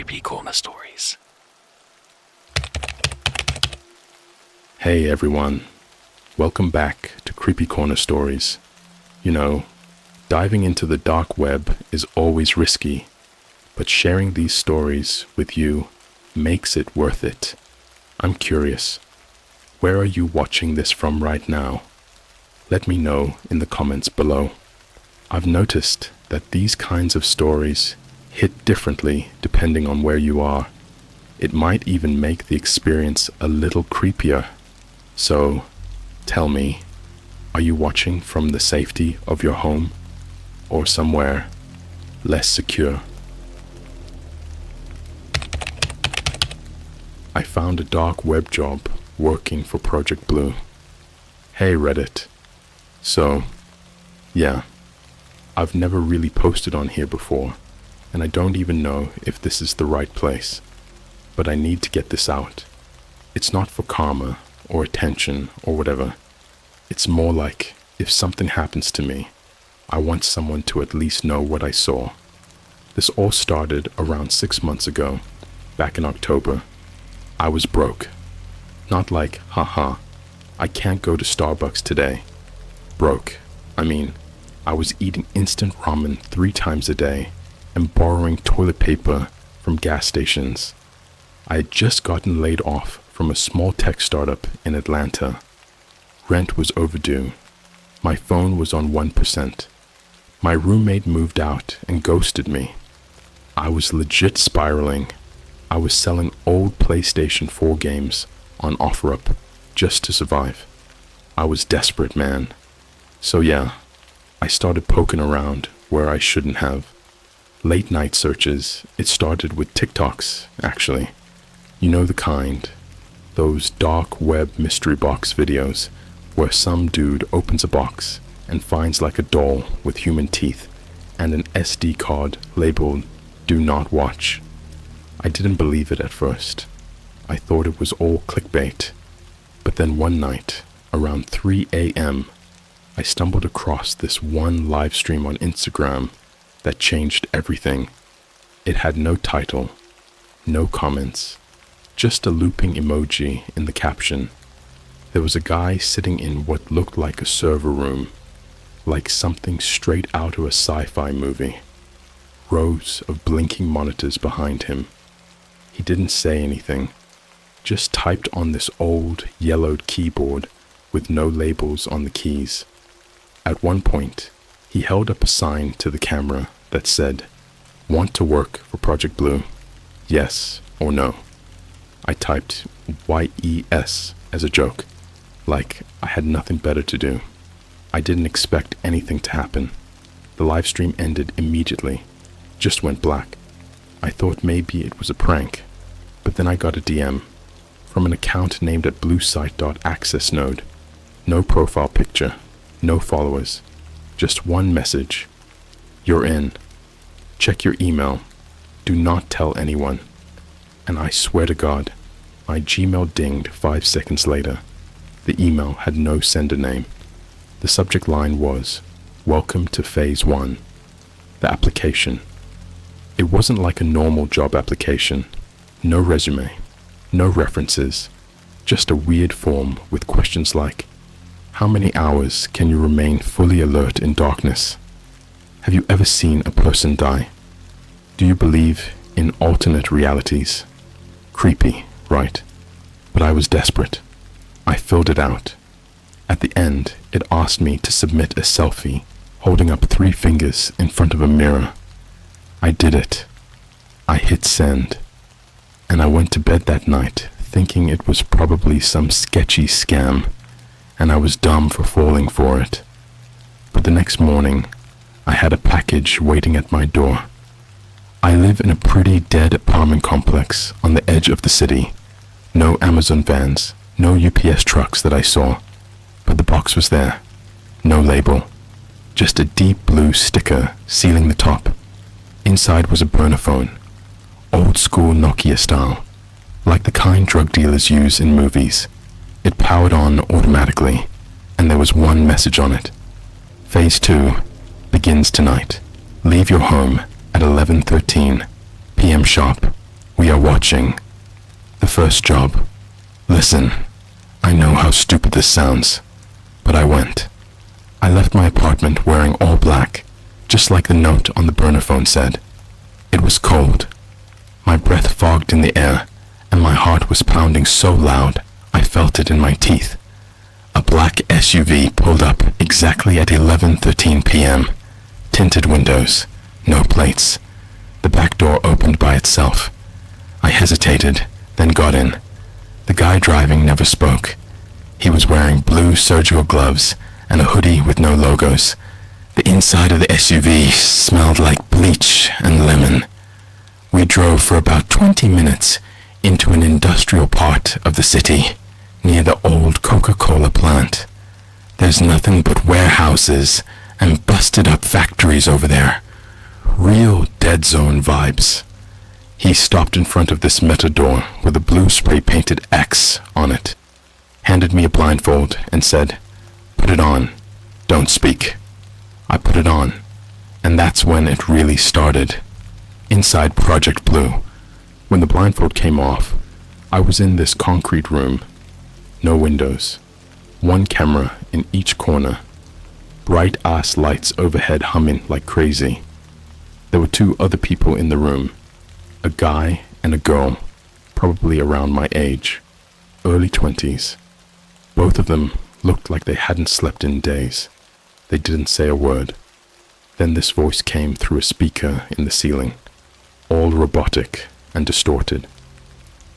CreepyCorner stories. Hey everyone, welcome back to CreepyCorner stories. You know, diving into the dark web is always risky, but sharing these stories with you makes it worth it. I'm curious, where are you watching this from right now? Let me know in the comments below. I've noticed that these kinds of stories hit differently depending on where you are. It might even make the experience a little creepier. So, tell me, are you watching from the safety of your home or somewhere less secure? I found a dark web job working for Project Blue. Hey Reddit. So, yeah, I've never really posted on here before, and I don't even know if this is the right place, but I need to get this out. It's not for karma or attention or whatever. It's more like if something happens to me, I want someone to at least know what I saw. This all started around 6 months ago, back in October. I was broke. Not like, haha, I can't go to Starbucks today. Broke. I mean, I was eating instant ramen 3 times a day and borrowing toilet paper from gas stations. I had just gotten laid off from a small tech startup in Atlanta. Rent was overdue. My phone was on 1%. My roommate moved out and ghosted me. I was legit spiraling. I was selling old PlayStation 4 games on OfferUp just to survive. I was desperate, man. So yeah, I started poking around where I shouldn't have. Late night searches. It started with TikToks, actually. You know the kind. Those dark web mystery box videos where some dude opens a box and finds like a doll with human teeth and an SD card labeled "Do Not Watch." I didn't believe it at first. I thought it was all clickbait. But then one night, around 3 a.m., I stumbled across this one live stream on Instagram that changed everything. It had no title, no comments, just a looping emoji in the caption. There was a guy sitting in what looked like a server room, like something straight out of a sci-fi movie. Rows of blinking monitors behind him. He didn't say anything, just typed on this old, yellowed keyboard with no labels on the keys. At one point, he held up a sign to the camera that said, "Want to work for Project Blue? Yes or no?" I typed YES as a joke, like I had nothing better to do. I didn't expect anything to happen. The live stream ended immediately, just went black. I thought maybe it was a prank, but then I got a DM from an account named at bluesite.accessnode. No profile picture, no followers, just one message. "You're in. Check your email. Do not tell anyone." And I swear to God, my Gmail dinged 5 seconds later. The email had no sender name. The subject line was, "Welcome to Phase 1. The application." It wasn't like a normal job application. No resume, no references, just a weird form with questions like, how many hours can you remain fully alert in darkness? Have you ever seen a person die? Do you believe in alternate realities? Creepy, right? But I was desperate. I filled it out. At the end, it asked me to submit a selfie, holding up 3 fingers in front of a mirror. I did it. I hit send. And I went to bed that night thinking it was probably some sketchy scam, and I was dumb for falling for it. But the next morning, I had a package waiting at my door. I live in a pretty dead apartment complex on the edge of the city. No Amazon vans, no UPS trucks that I saw, but the box was there. No label, just a deep blue sticker sealing the top. Inside was a burner phone, old school Nokia style, like the kind drug dealers use in movies. It powered on automatically, and there was one message on it. Phase 2 begins tonight. Leave your home at 11:13 p.m. sharp. We are watching. The first job. Listen, I know how stupid this sounds, but I went. I left my apartment wearing all black, just like the note on the burner phone said. It was cold. My breath fogged in the air, and my heart was pounding so loud I felt it in my teeth. A black SUV pulled up exactly at 11:13 p.m. Tinted windows, no plates. The back door opened by itself. I hesitated, then got in. The guy driving never spoke. He was wearing blue surgical gloves and a hoodie with no logos. The inside of the SUV smelled like bleach and lemon. We drove for about 20 minutes into an industrial part of the city, near the old Coca-Cola plant. There's nothing but warehouses and busted up factories over there. Real dead zone vibes. He stopped in front of this metal door with a blue spray-painted X on it, handed me a blindfold and said, "Put it on. Don't speak." I put it on, and that's when it really started. Inside Project Blue, when the blindfold came off, I was in this concrete room. No windows. One camera in each corner. Bright-ass lights overhead humming like crazy. There were two other people in the room. A guy and a girl, probably around my age, early 20s. Both of them looked like they hadn't slept in days. They didn't say a word. Then this voice came through a speaker in the ceiling, all robotic and distorted.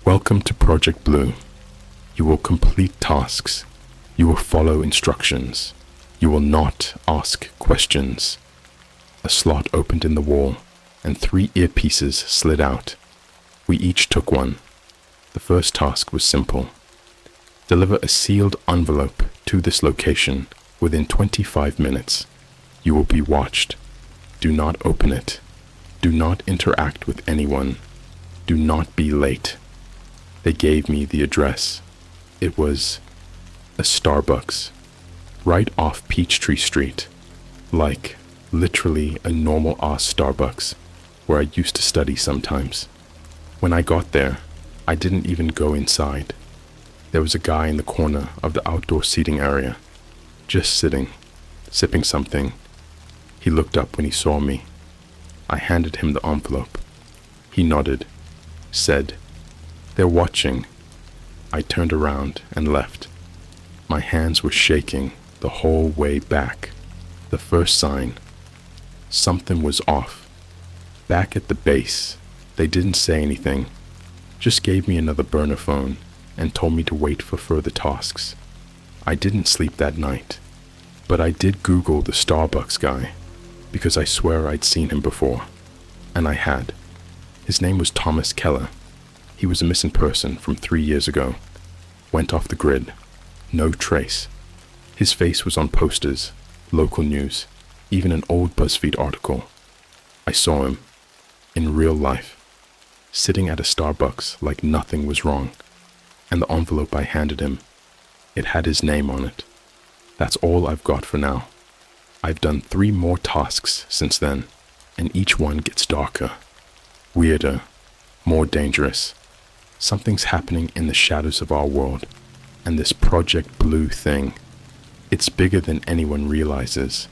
"Welcome to Project Blue. You will complete tasks. You will follow instructions. You will not ask questions." A slot opened in the wall, and 3 earpieces slid out. We each took one. The first task was simple. Deliver a sealed envelope to this location within 25 minutes. You will be watched. Do not open it. Do not interact with anyone. Do not be late. They gave me the address. It was a Starbucks, right off Peachtree Street, like literally a normal-ass Starbucks, where I used to study sometimes. When I got there, I didn't even go inside. There was a guy in the corner of the outdoor seating area, just sitting, sipping something. He looked up when he saw me. I handed him the envelope. He nodded, said, "They're watching." I turned around and left. My hands were shaking the whole way back. The first sign. Something was off. Back at the base, they didn't say anything, just gave me another burner phone and told me to wait for further tasks. I didn't sleep that night, but I did Google the Starbucks guy, because I swear I'd seen him before, and I had. His name was Thomas Keller. He was a missing person from 3 years ago. Went off the grid. No trace. His face was on posters, local news, even an old BuzzFeed article. I saw him, in real life, sitting at a Starbucks like nothing was wrong, and the envelope I handed him, it had his name on it. That's all I've got for now. I've done 3 more tasks since then, and each one gets darker, weirder, more dangerous. Something's happening in the shadows of our world, and this Project Blue thing, it's bigger than anyone realizes.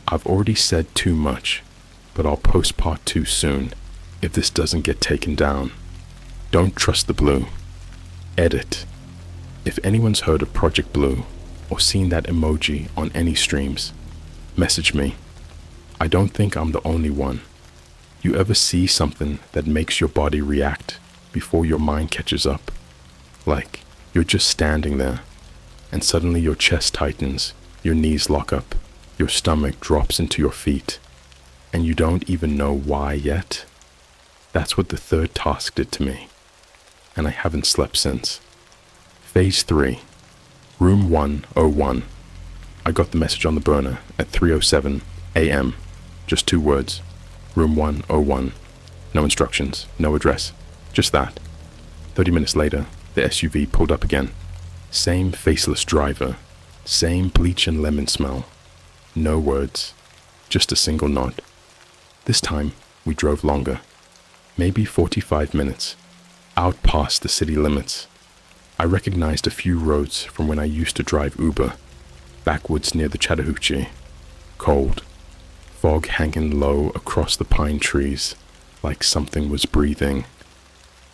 I've already said too much, but I'll post part 2 soon if this doesn't get taken down. Don't trust the blue. Edit. If anyone's heard of Project Blue or seen that emoji on any streams, message me. I don't think I'm the only one. You ever see something that makes your body react before your mind catches up? Like you're just standing there, and suddenly your chest tightens, your knees lock up, your stomach drops into your feet, and you don't even know why yet? That's what the 3rd task did to me, and I haven't slept since. Phase 3, Room 101. I got the message on the burner at 3:07 a.m. Just 2 words. Room 101. No instructions, no address, just that. 30 minutes later, the SUV pulled up again. Same faceless driver, same bleach and lemon smell. No words, just a single nod. This time, we drove longer, maybe 45 minutes, out past the city limits. I recognized a few roads from when I used to drive Uber, backwoods near the Chattahoochee. Cold, fog hanging low across the pine trees, like something was breathing.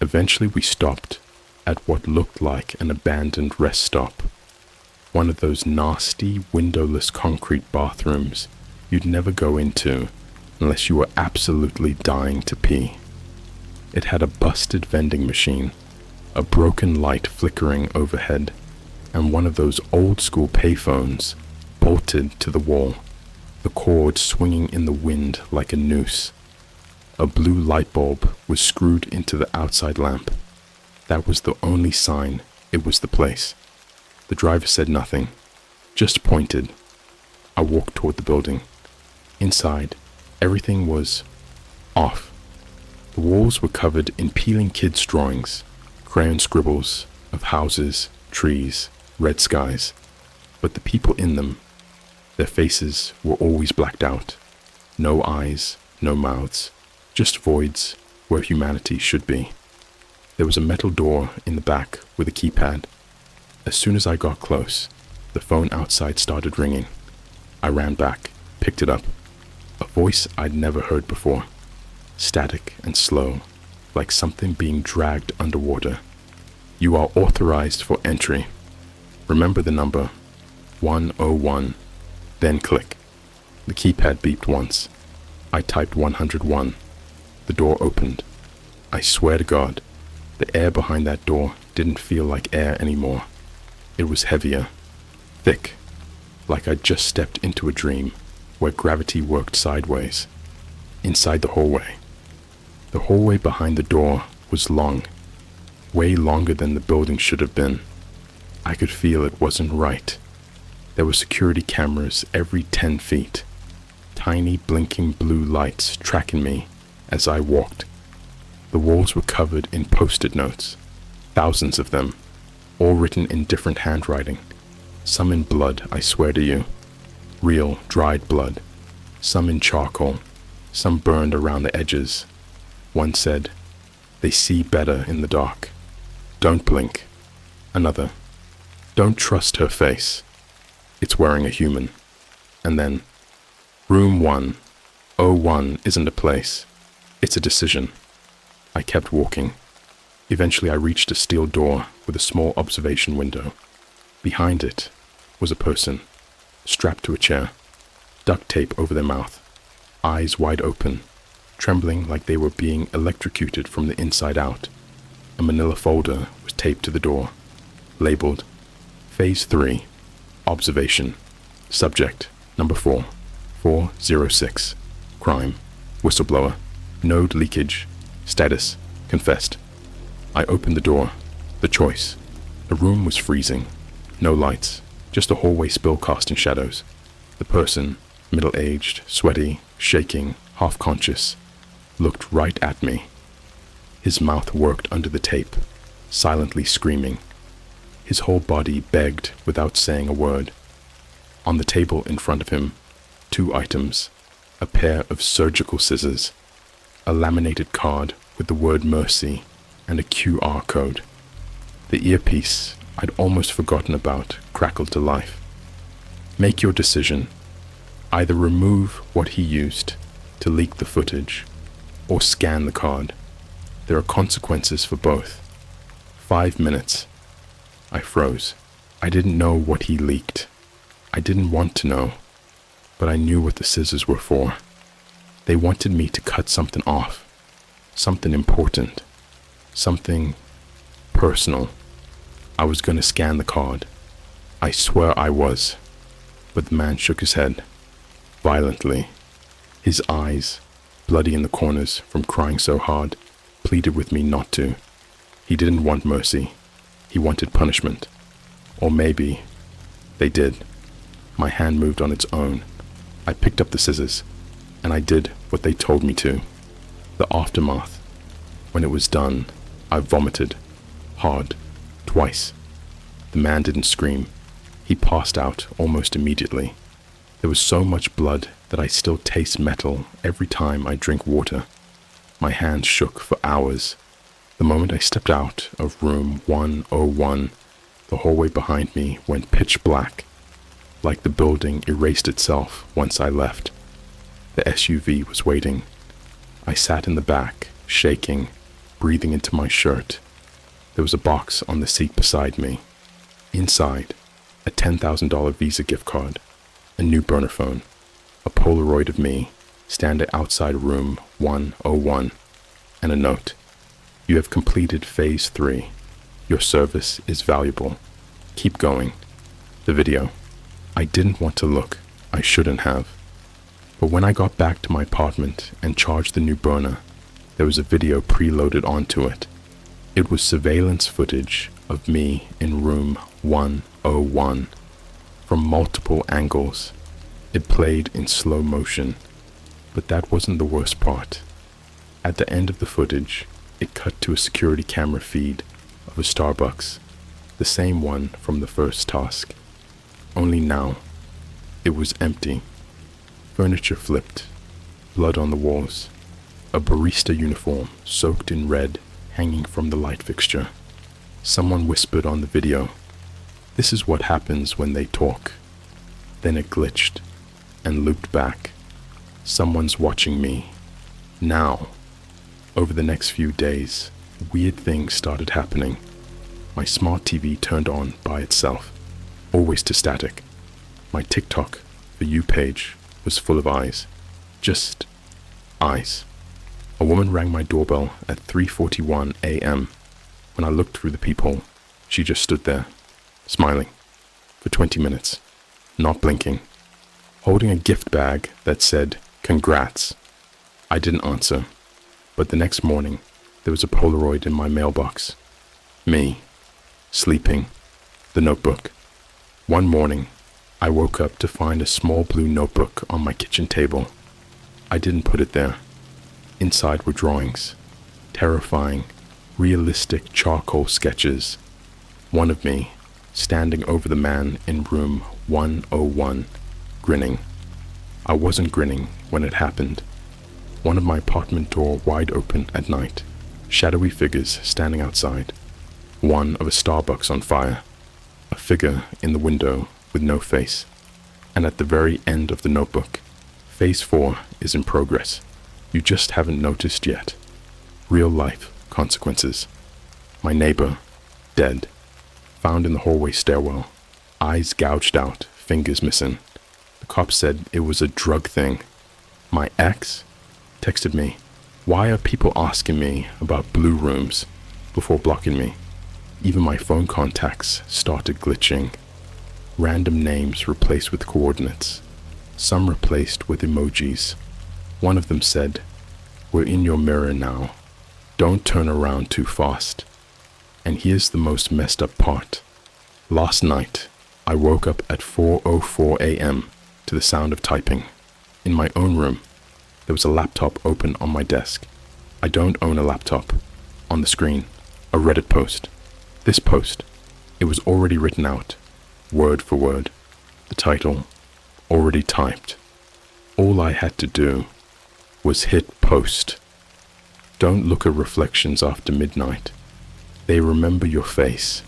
Eventually we stopped at what looked like an abandoned rest stop. One of those nasty, windowless concrete bathrooms you'd never go into unless you were absolutely dying to pee. It had a busted vending machine, a broken light flickering overhead, and one of those old-school payphones bolted to the wall, the cord swinging in the wind like a noose. A blue light bulb was screwed into the outside lamp. That was the only sign it was the place. The driver said nothing, just pointed. I walked toward the building. Inside, everything was off. The walls were covered in peeling kids' drawings, crayon scribbles of houses, trees, red skies, but the people in them, their faces were always blacked out. No eyes, no mouths, just voids where humanity should be. There was a metal door in the back with a keypad. As soon as I got close, the phone outside started ringing. I ran back, picked it up. A voice I'd never heard before. Static and slow, like something being dragged underwater. You are authorized for entry. Remember the number 101, then click. The keypad beeped once. I typed 101. The door opened. I swear to God, the air behind that door didn't feel like air anymore. It was heavier, thick, like I'd just stepped into a dream where gravity worked sideways. Inside the hallway behind the door was long, way longer than the building should have been. I could feel it wasn't right. There were security cameras every 10 feet, tiny blinking blue lights tracking me as I walked. The walls were covered in post-it notes, thousands of them, all written in different handwriting, some in blood, I swear to you, real dried blood, some in charcoal, some burned around the edges. One said, "They see better in the dark. Don't blink." Another, "Don't trust her face. It's wearing a human." And then, "Room 101 isn't a place. It's a decision." I kept walking. Eventually I reached a steel door with a small observation window. Behind it was a person, strapped to a chair, duct tape over their mouth, eyes wide open, trembling like they were being electrocuted from the inside out. A manila folder was taped to the door, labeled Phase 3, Observation, Subject Number 4, 406, Crime, Whistleblower, Node Leakage, Status, Confessed. I opened the door. The choice. The room was freezing. No lights, just a hallway spill casting shadows. The person, middle-aged, sweaty, shaking, half-conscious, looked right at me. His mouth worked under the tape, silently screaming. His whole body begged without saying a word. On the table in front of him, 2 items, a pair of surgical scissors, a laminated card with the word mercy, and a QR code. The earpiece I'd almost forgotten about crackled to life. Make your decision. Either remove what he used to leak the footage, or scan the card. There are consequences for both. 5 minutes. I froze. I didn't know what he leaked. I didn't want to know, but I knew what the scissors were for. They wanted me to cut something off, something important, something personal. I was going to scan the card. I swear I was. But the man shook his head, violently. His eyes, bloody in the corners from crying so hard, pleaded with me not to. He didn't want mercy. He wanted punishment. Or maybe they did. My hand moved on its own. I picked up the scissors, and I did what they told me to. The aftermath. When it was done, I vomited. Hard. Twice. The man didn't scream. He passed out almost immediately. There was so much blood that I still taste metal every time I drink water. My hands shook for hours. The moment I stepped out of room 101, the hallway behind me went pitch black, like the building erased itself once I left. The SUV was waiting. I sat in the back, shaking, breathing into my shirt. There was a box on the seat beside me. Inside, a $10,000 Visa gift card, a new burner phone, a Polaroid of me standing outside room 101, and a note. You have completed phase 3. Your service is valuable. Keep going. The video. I didn't want to look. I shouldn't have. But when I got back to my apartment and charged the new burner, there was a video preloaded onto it. It was surveillance footage of me in room 101. From multiple angles. It played in slow motion. But that wasn't the worst part. At the end of the footage, it cut to a security camera feed of a Starbucks, the same one from the first task. Only now, it was empty. Furniture flipped, blood on the walls, a barista uniform soaked in red hanging from the light fixture. Someone whispered on the video, "This is what happens when they talk." Then it glitched and looped back. Someone's watching me. Now. Over the next few days, weird things started happening. My smart TV turned on by itself, always to static. My TikTok For You page was full of eyes. Just eyes. A woman rang my doorbell at 3:41 a.m. When I looked through the peephole, she just stood there, smiling, for 20 minutes, not blinking, holding a gift bag that said, "Congrats." I didn't answer. But the next morning, there was a Polaroid in my mailbox. Me, sleeping, the notebook. One morning, I woke up to find a small blue notebook on my kitchen table. I didn't put it there. Inside were drawings, terrifying, realistic charcoal sketches. One of me, standing over the man in room 101, grinning. I wasn't grinning when it happened. One of my apartment door wide open at night, shadowy figures standing outside. One of a Starbucks on fire, a figure in the window with no face. And at the very end of the notebook, phase 4 is in progress. You just haven't noticed yet. Real life consequences. My neighbor, dead, found in the hallway stairwell, eyes gouged out, fingers missing. The cops said it was a drug thing. My ex texted me, "Why are people asking me about blue rooms?" before blocking me. Even my phone contacts started glitching. Random names replaced with coordinates. Some replaced with emojis. One of them said, "We're in your mirror now. Don't turn around too fast." And here's the most messed up part. Last night, I woke up at 4:04 a.m. to the sound of typing. In my own room, there was a laptop open on my desk. I don't own a laptop. On the screen, a Reddit post. This post, it was already written out, word for word. The title, already typed. All I had to do was hit post. Don't look at reflections after midnight. They remember your face.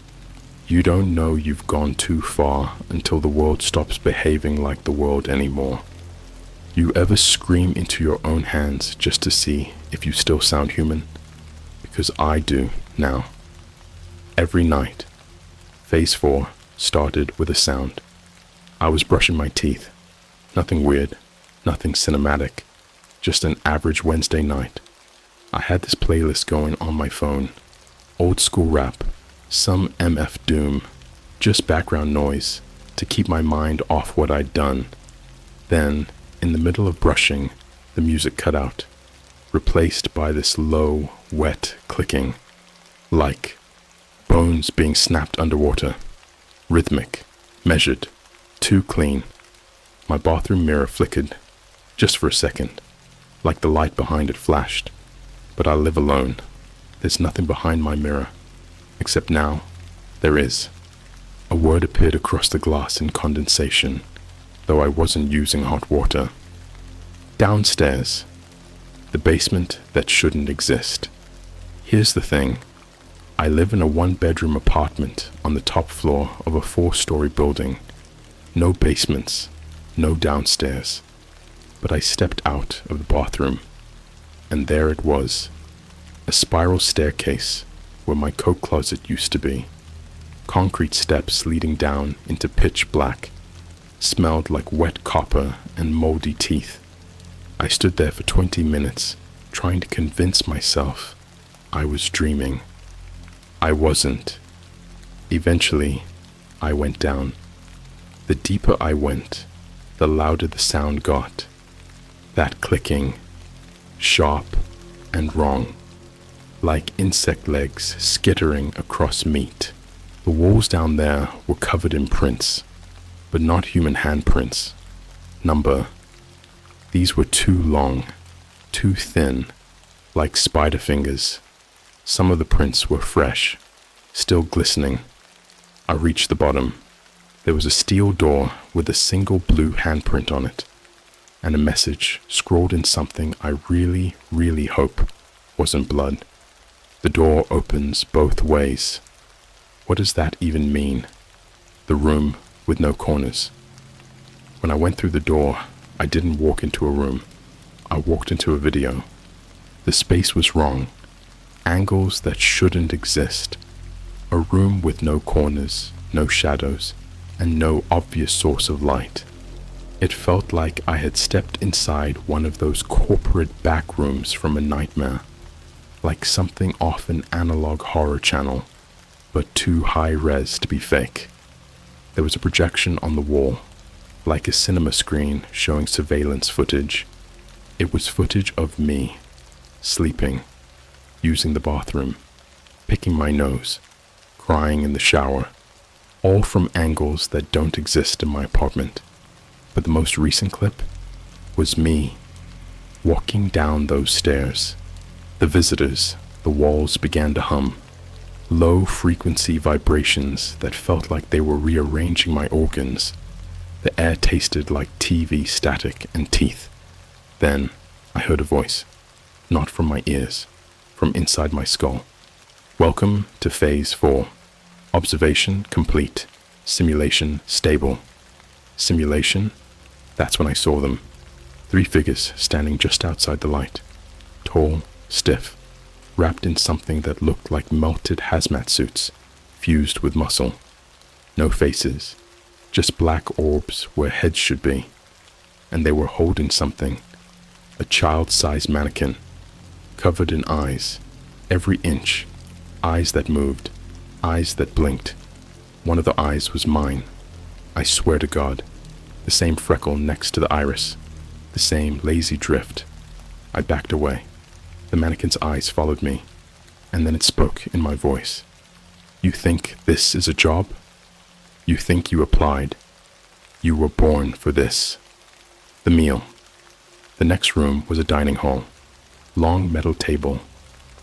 You don't know you've gone too far until the world stops behaving like the world anymore. You ever scream into your own hands just to see if you still sound human? Because I do now. Every night, phase 4 started with a sound. I was brushing my teeth. Nothing weird, nothing cinematic, just an average Wednesday night. I had this playlist going on my phone. Old school rap, some MF Doom, just background noise to keep my mind off what I'd done. Then, in the middle of brushing, the music cut out, replaced by this low, wet clicking, like bones being snapped underwater. Rhythmic, measured, too clean. My bathroom mirror flickered, just for a second, like the light behind it flashed. But I live alone. There's nothing behind my mirror, except now, there is. A word appeared across the glass in condensation, though I wasn't using hot water. Downstairs, the basement that shouldn't exist. Here's the thing. I live in a one-bedroom apartment on the top floor of a 4-story building. No basements, no downstairs. But I stepped out of the bathroom, and there it was. A spiral staircase where my coat closet used to be. Concrete steps leading down into pitch black. Smelled like wet copper and moldy teeth. I stood there for 20 minutes, trying to convince myself I was dreaming. I wasn't. Eventually, I went down. The deeper I went, the louder the sound got. That clicking, sharp and wrong, like insect legs skittering across meat. The walls down there were covered in prints, but not human handprints. Number. These were too long, too thin, like spider fingers. Some of the prints were fresh, still glistening. I reached the bottom. There was a steel door with a single blue handprint on it, and a message scrawled in something I really, really hope wasn't blood. The door opens both ways. What does that even mean? The room with no corners. When I went through the door, I didn't walk into a room. I walked into a video. The space was wrong. Angles that shouldn't exist. A room with no corners, no shadows, and no obvious source of light. It felt like I had stepped inside one of those corporate back rooms from a nightmare. Like something off an analog horror channel, but too high-res to be fake. There was a projection on the wall, like a cinema screen showing surveillance footage. It was footage of me, sleeping, using the bathroom, picking my nose, crying in the shower, all from angles that don't exist in my apartment. But the most recent clip was me, walking down those stairs. The visitors, the walls began to hum. Low-frequency vibrations that felt like they were rearranging my organs. The air tasted like TV static and teeth. Then I heard a voice, not from my ears, from inside my skull. Welcome to Phase 4. Observation complete. Simulation stable. Simulation? That's when I saw them. 3 figures standing just outside the light. Tall, stiff, wrapped in something that looked like melted hazmat suits, fused with muscle. No faces, just black orbs where heads should be. And they were holding something, a child-sized mannequin, covered in eyes, every inch, eyes that moved, eyes that blinked. One of the eyes was mine. I swear to God, the same freckle next to the iris, the same lazy drift. I backed away. The mannequin's eyes followed me, and then it spoke in my voice. You think this is a job? You think you applied? You were born for this. The meal. The next room was a dining hall. Long metal table,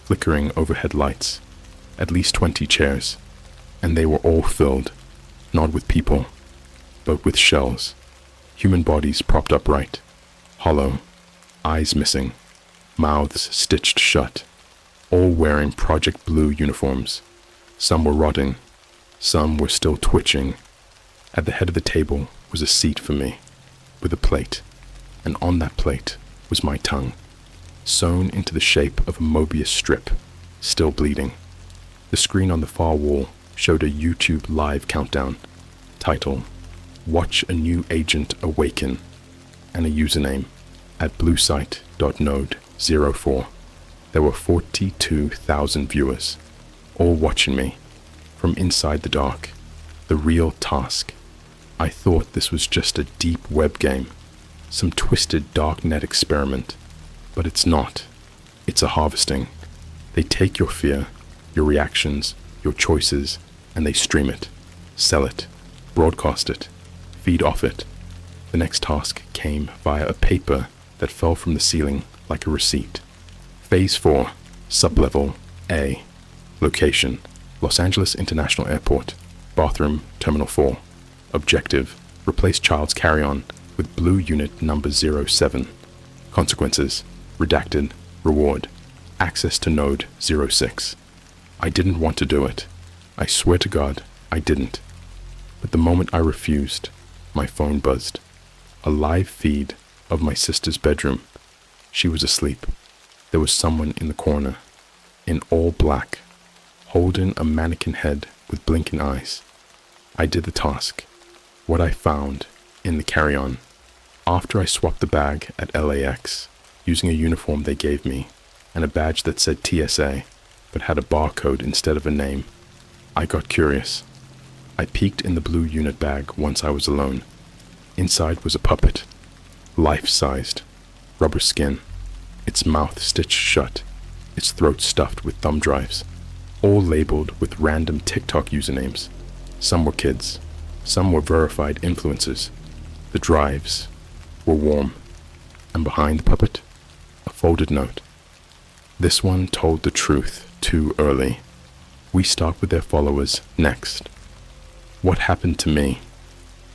flickering overhead lights, at least 20 chairs, and they were all filled, not with people, but with shells. Human bodies propped upright, hollow, eyes missing, mouths stitched shut, all wearing Project Blue uniforms. Some were rotting, some were still twitching. At the head of the table was a seat for me, with a plate, and on that plate was my tongue, sewn into the shape of a Mobius strip, still bleeding. The screen on the far wall showed a YouTube live countdown, title, Watch a New Agent Awaken, and a username, at bluesite.node04. There were 42,000 viewers, all watching me, from inside the dark, the real task. I thought this was just a deep web game, some twisted darknet experiment, but it's not. It's a harvesting. They take your fear, your reactions, your choices, and they stream it, sell it, broadcast it, feed off it. The next task came via a paper that fell from the ceiling like a receipt. Phase 4, Sublevel A. Location, Los Angeles International Airport. Bathroom, Terminal 4. Objective, replace child's carry-on with blue unit number 07. Consequences, redacted. Reward, access to node 06. I didn't want to do it. I swear to God, I didn't. But the moment I refused, my phone buzzed. A live feed of my sister's bedroom. She was asleep. There was someone in the corner, in all black, holding a mannequin head with blinking eyes. I did the task. What I found in the carry-on. After I swapped the bag at LAX, using a uniform they gave me, and a badge that said TSA, but had a barcode instead of a name, I got curious. I peeked in the blue unit bag once I was alone. Inside was a puppet, life-sized, rubber skin, its mouth stitched shut, its throat stuffed with thumb drives, all labeled with random TikTok usernames. Some were kids, some were verified influencers. The drives were warm, and behind the puppet, a folded note. This one told the truth too early. We start with their followers next. What happened to me?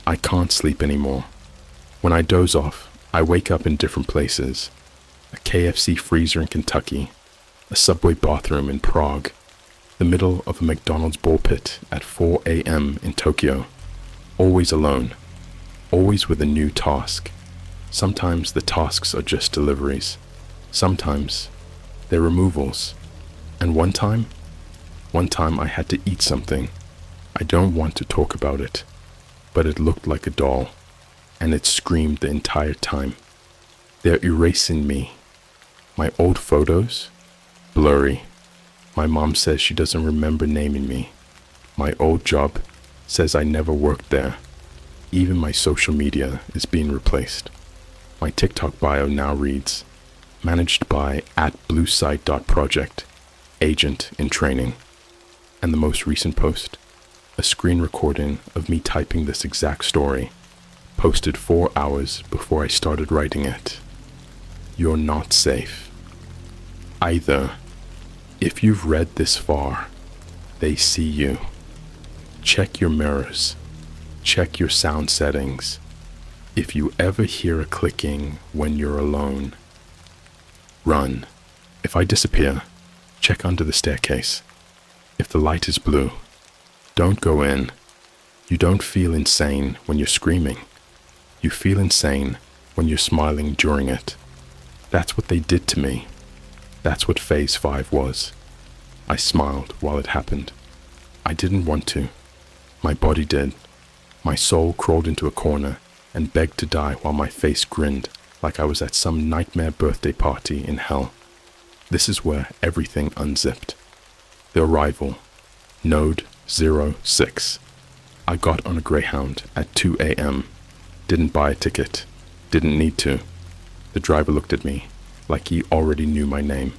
I can't sleep anymore. When I doze off, I wake up in different places. A KFC freezer in Kentucky, a subway bathroom in Prague, the middle of a McDonald's ball pit at 4 a.m. in Tokyo. Always alone, always with a new task. Sometimes the tasks are just deliveries. Sometimes they're removals. And one time I had to eat something. I don't want to talk about it, but it looked like a doll, and it screamed the entire time. They're erasing me. My old photos? Blurry. My mom says she doesn't remember naming me. My old job says I never worked there. Even my social media is being replaced. My TikTok bio now reads, managed by @bluesite.project, agent in training. And the most recent post, a screen recording of me typing this exact story, posted 4 hours before I started writing it. You're not safe. Either. If you've read this far, they see you. Check your mirrors. Check your sound settings. If you ever hear a clicking when you're alone, run. If I disappear, check under the staircase. If the light is blue, don't go in. You don't feel insane when you're screaming. You feel insane when you're smiling during it. That's what they did to me. That's what Phase 5 was. I smiled while it happened. I didn't want to. My body did. My soul crawled into a corner and begged to die while my face grinned like I was at some nightmare birthday party in hell. This is where everything unzipped. The arrival. Node 06. I got on a Greyhound at 2 a.m. Didn't buy a ticket. Didn't need to. The driver looked at me like he already knew my name.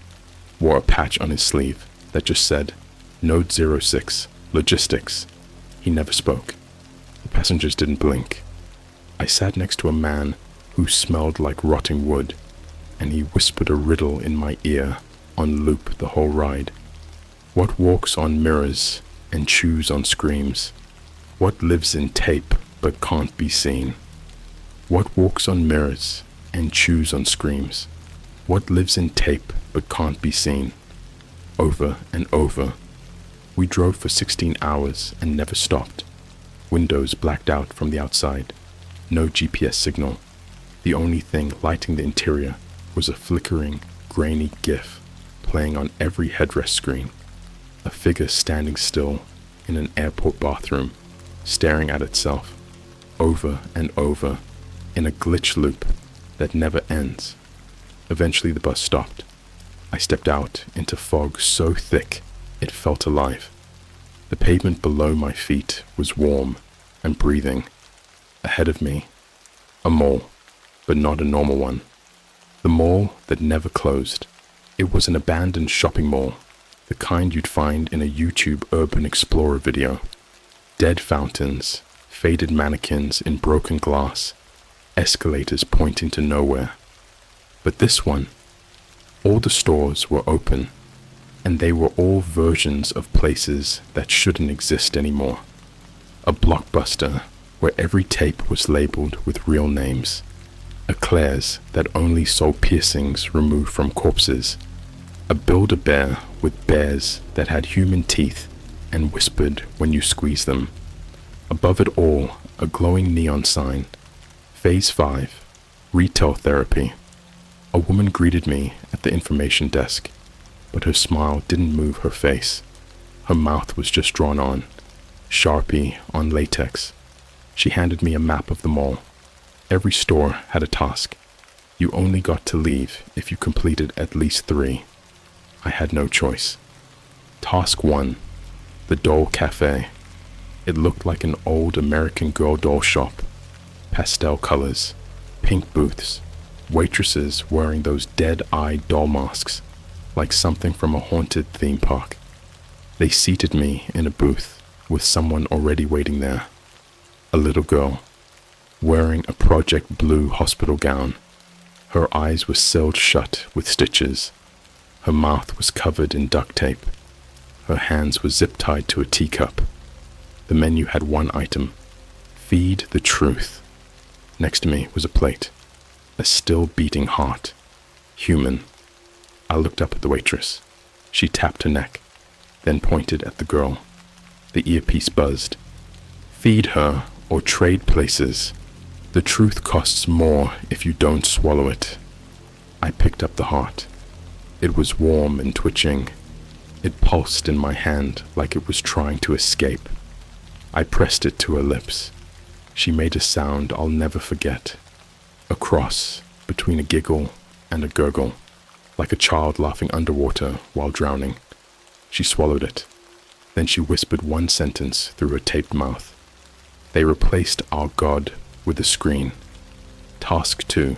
Wore a patch on his sleeve that just said, Node 06, Logistics. He never spoke. The passengers didn't blink. I sat next to a man who smelled like rotting wood, and he whispered a riddle in my ear on loop the whole ride. What walks on mirrors and chews on screams? What lives in tape but can't be seen? What walks on mirrors and chews on screams? What lives in tape but can't be seen? Over and over. We drove for 16 hours and never stopped. Windows blacked out from the outside. No GPS signal. The only thing lighting the interior was a flickering, grainy GIF playing on every headrest screen. A figure standing still in an airport bathroom, staring at itself, over and over, in a glitch loop that never ends. Eventually the bus stopped. I stepped out into fog so thick it felt alive. The pavement below my feet was warm and breathing. Ahead of me, a mall, but not a normal one. The mall that never closed. It was an abandoned shopping mall, the kind you'd find in a YouTube Urban Explorer video. Dead fountains, faded mannequins in broken glass, escalators pointing to nowhere. But this one, all the stores were open, and they were all versions of places that shouldn't exist anymore. A Blockbuster where every tape was labeled with real names. A Claire's that only sold piercings removed from corpses. A Build-A-Bear with bears that had human teeth and whispered when you squeezed them. Above it all, a glowing neon sign. Phase 5, Retail Therapy. A woman greeted me at the information desk, but her smile didn't move her face. Her mouth was just drawn on, Sharpie on latex. She handed me a map of the mall. Every store had a task. You only got to leave if you completed at least 3. I had no choice. Task 1, the Doll Cafe. It looked like an old American Girl doll shop. Pastel colors, pink booths, waitresses wearing those dead-eyed doll masks, like something from a haunted theme park. They seated me in a booth with someone already waiting there. A little girl, wearing a Project Blue hospital gown. Her eyes were sealed shut with stitches. Her mouth was covered in duct tape. Her hands were zip-tied to a teacup. The menu had one item, Feed the Truth. Next to me was a plate, a still beating heart, human. I looked up at the waitress. She tapped her neck, then pointed at the girl. The earpiece buzzed. Feed her or trade places. The truth costs more if you don't swallow it. I picked up the heart. It was warm and twitching. It pulsed in my hand like it was trying to escape. I pressed it to her lips. She made a sound I'll never forget. A cross between a giggle and a gurgle, like a child laughing underwater while drowning. She swallowed it. Then she whispered one sentence through her taped mouth. They replaced our God with a screen. Task 2,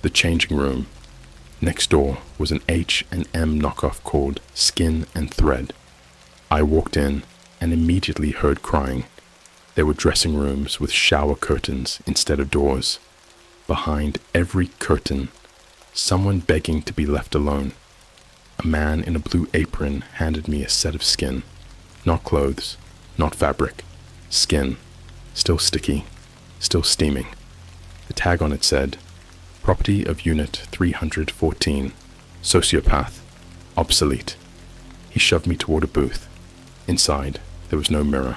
the changing room. Next door was an H&M knockoff called Skin and Thread. I walked in and immediately heard crying. There were dressing rooms with shower curtains instead of doors. Behind every curtain, someone begging to be left alone. A man in a blue apron handed me a set of skin. Not clothes, not fabric. Skin. Still sticky, still steaming. The tag on it said, Property of Unit 314, Sociopath, Obsolete. He shoved me toward a booth. Inside, there was no mirror,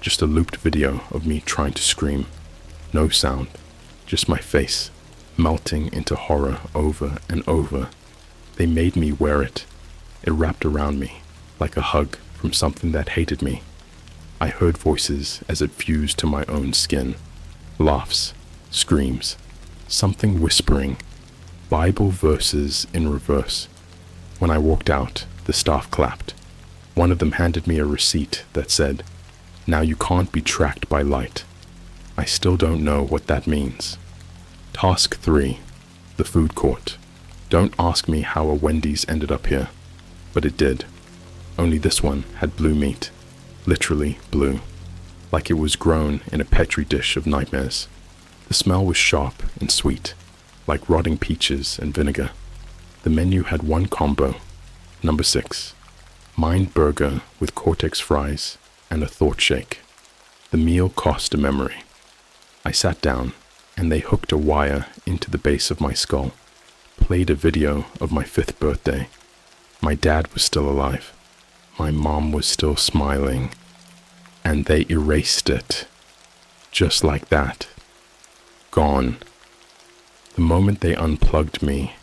just a looped video of me trying to scream. No sound, just my face, melting into horror over and over. They made me wear it. It wrapped around me, like a hug from something that hated me. I heard voices as it fused to my own skin. Laughs, screams, something whispering, Bible verses in reverse. When I walked out, the staff clapped. One of them handed me a receipt that said, Now you can't be tracked by light. I still don't know what that means. Task 3, the food court. Don't ask me how a Wendy's ended up here, but it did. Only this one had blue meat, literally blue, like it was grown in a petri dish of nightmares. The smell was sharp and sweet, like rotting peaches and vinegar. The menu had one combo, number 6, Mind Burger with Cortex fries and a thought shake. The meal cost a memory. I sat down, and they hooked a wire into the base of my skull, played a video of my 5th birthday. My dad was still alive. My mom was still smiling, and they erased it. Just like that. Gone. The moment they unplugged me,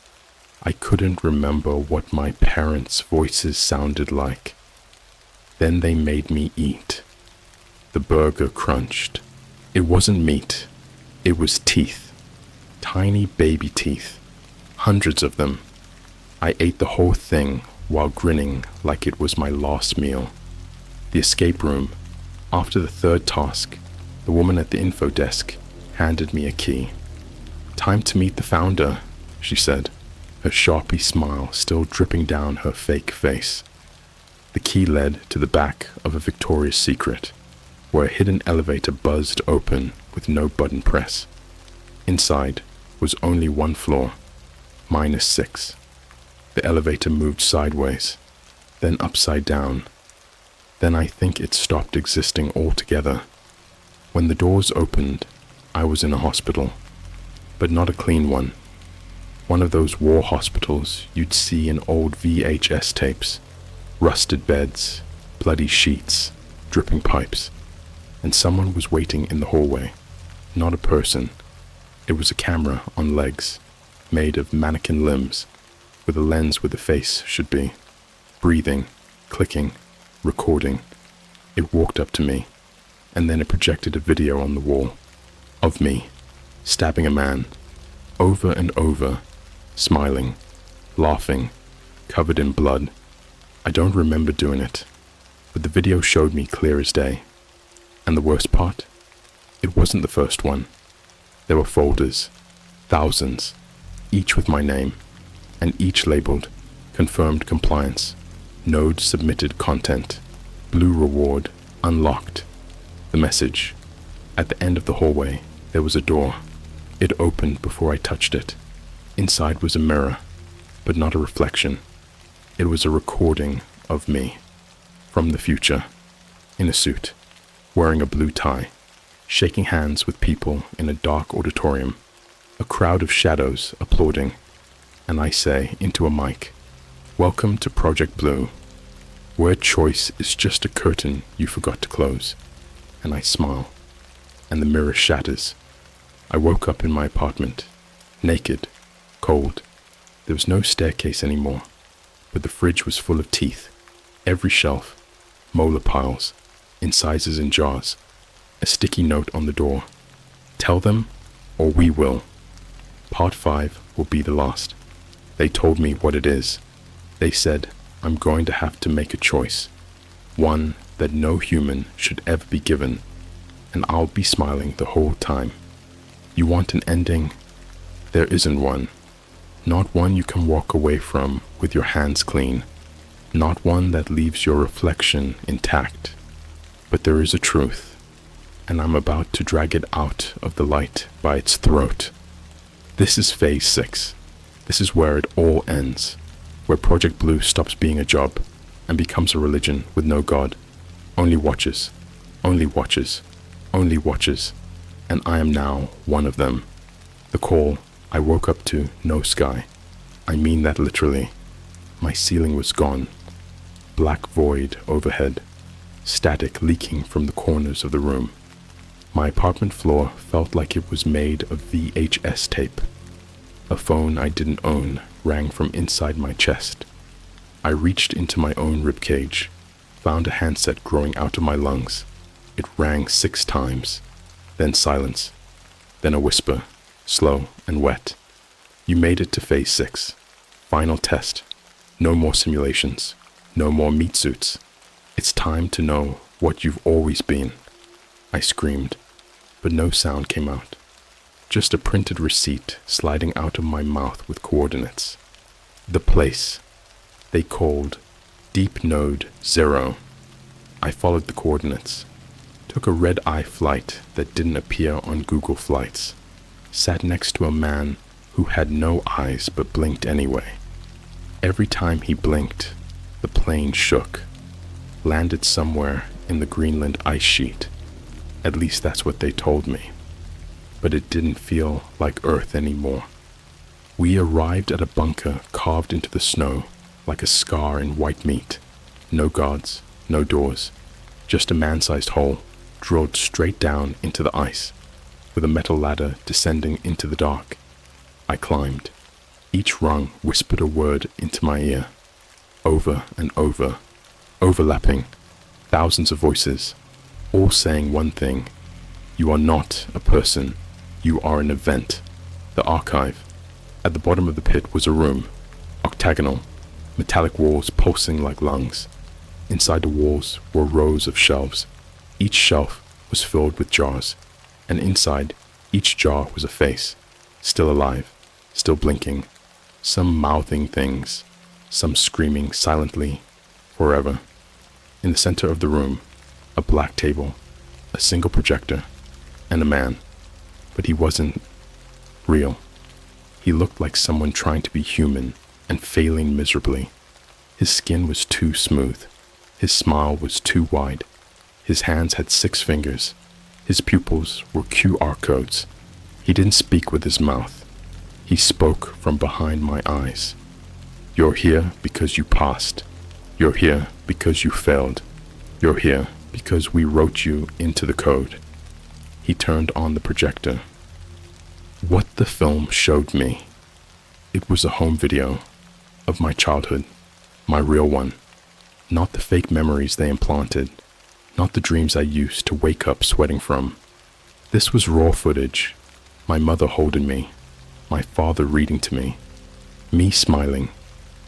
I couldn't remember what my parents' voices sounded like. Then they made me eat. The burger crunched. It wasn't meat. It was teeth. Tiny baby teeth. Hundreds of them. I ate the whole thing while grinning like it was my last meal. The escape room. After the 3rd task, the woman at the info desk handed me a key. Time to meet the founder, she said, her Sharpie smile still dripping down her fake face. The key led to the back of a Victoria's Secret, where a hidden elevator buzzed open with no button press. Inside was only one floor, -6. The elevator moved sideways, then upside down. Then I think it stopped existing altogether. When the doors opened, I was in a hospital, but not a clean one. One of those war hospitals you'd see in old VHS tapes. Rusted beds, bloody sheets, dripping pipes. And someone was waiting in the hallway. Not a person. It was a camera on legs, made of mannequin limbs, with a lens where the face should be. Breathing, clicking, recording. It walked up to me, and then it projected a video on the wall of me stabbing a man, over and over, smiling, laughing, covered in blood. I don't remember doing it, but the video showed me clear as day. And the worst part? It wasn't the first one. There were folders, thousands, each with my name, and each labeled confirmed compliance, node submitted content, blue reward, unlocked. The message. At the end of the hallway, there was a door. It opened before I touched it. Inside was a mirror, but not a reflection. It was a recording of me, from the future, in a suit, wearing a blue tie, shaking hands with people in a dark auditorium, a crowd of shadows applauding, and I say into a mic, "Welcome to Project Blue. Word choice is just a curtain you forgot to close." And I smile, and the mirror shatters. I woke up in my apartment, naked, cold. There was no staircase anymore, but the fridge was full of teeth, every shelf, molar piles, incisors in jars, a sticky note on the door. Tell them, or we will. Part 5 will be the last. They told me what it is. They said I'm going to have to make a choice, one that no human should ever be given, and I'll be smiling the whole time. You want an ending? There isn't one. Not one you can walk away from with your hands clean. Not one that leaves your reflection intact. But there is a truth, and I'm about to drag it out of the light by its throat. This is Phase 6. This is where it all ends, where Project Blue stops being a job and becomes a religion with no God. Only watchers, only watchers, only watchers, and I am now one of them. The call I woke up to, no sky. I mean that literally. My ceiling was gone. Black void overhead. Static leaking from the corners of the room. My apartment floor felt like it was made of VHS tape. A phone I didn't own rang from inside my chest. I reached into my own ribcage, found a handset growing out of my lungs. It rang 6 times, then silence, then a whisper, slow and wet. You made it to Phase 6. Final test. No more simulations. No more meat suits. It's time to know what you've always been. I screamed, but no sound came out. Just a printed receipt sliding out of my mouth with coordinates. The place they called Deep Node 0. I followed the coordinates. Took a red-eye flight that didn't appear on Google Flights. Sat next to a man who had no eyes but blinked anyway. Every time he blinked, the plane shook. Landed somewhere in the Greenland ice sheet. At least that's what they told me. But it didn't feel like Earth anymore. We arrived at a bunker carved into the snow like a scar in white meat. No guards, no doors, just a man-sized hole drilled straight down into the ice, with a metal ladder descending into the dark. I climbed. Each rung whispered a word into my ear, over and over, overlapping, thousands of voices, all saying one thing: you are not a person, you are an event. The archive. At the bottom of the pit was a room, octagonal, metallic walls pulsing like lungs. Inside the walls were rows of shelves. Each shelf was filled with jars, and inside each jar was a face, still alive, still blinking, some mouthing things, some screaming silently, forever. In the center of the room, a black table, a single projector, and a man, but he wasn't real. He looked like someone trying to be human and failing miserably. His skin was too smooth. His smile was too wide. His hands had 6 fingers. His pupils were QR codes. He didn't speak with his mouth. He spoke from behind my eyes. You're here because you passed. You're here because you failed. You're here because we wrote you into the code. He turned on the projector. What the film showed me, it was a home video of my childhood, my real one, not the fake memories they implanted, not the dreams I used to wake up sweating from. This was raw footage, my mother holding me, my father reading to me smiling,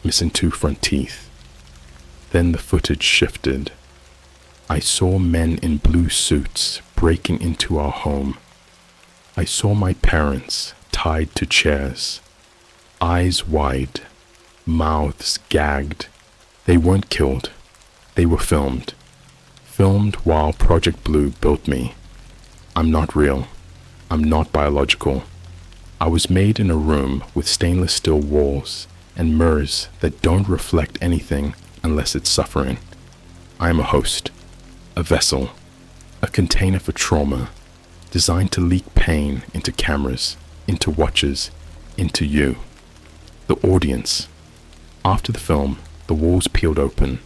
missing 2 front teeth. Then the footage shifted. I saw men in blue suits breaking into our home. I saw my parents tied to chairs, eyes wide, mouths gagged. They weren't killed. They were filmed. Filmed while Project Blue built me. I'm not real. I'm not biological. I was made in a room with stainless steel walls and mirrors that don't reflect anything unless it's suffering. I am a host, a vessel, a container for trauma, designed to leak pain into cameras, into watchers, into you, the audience. After the film, the walls peeled open,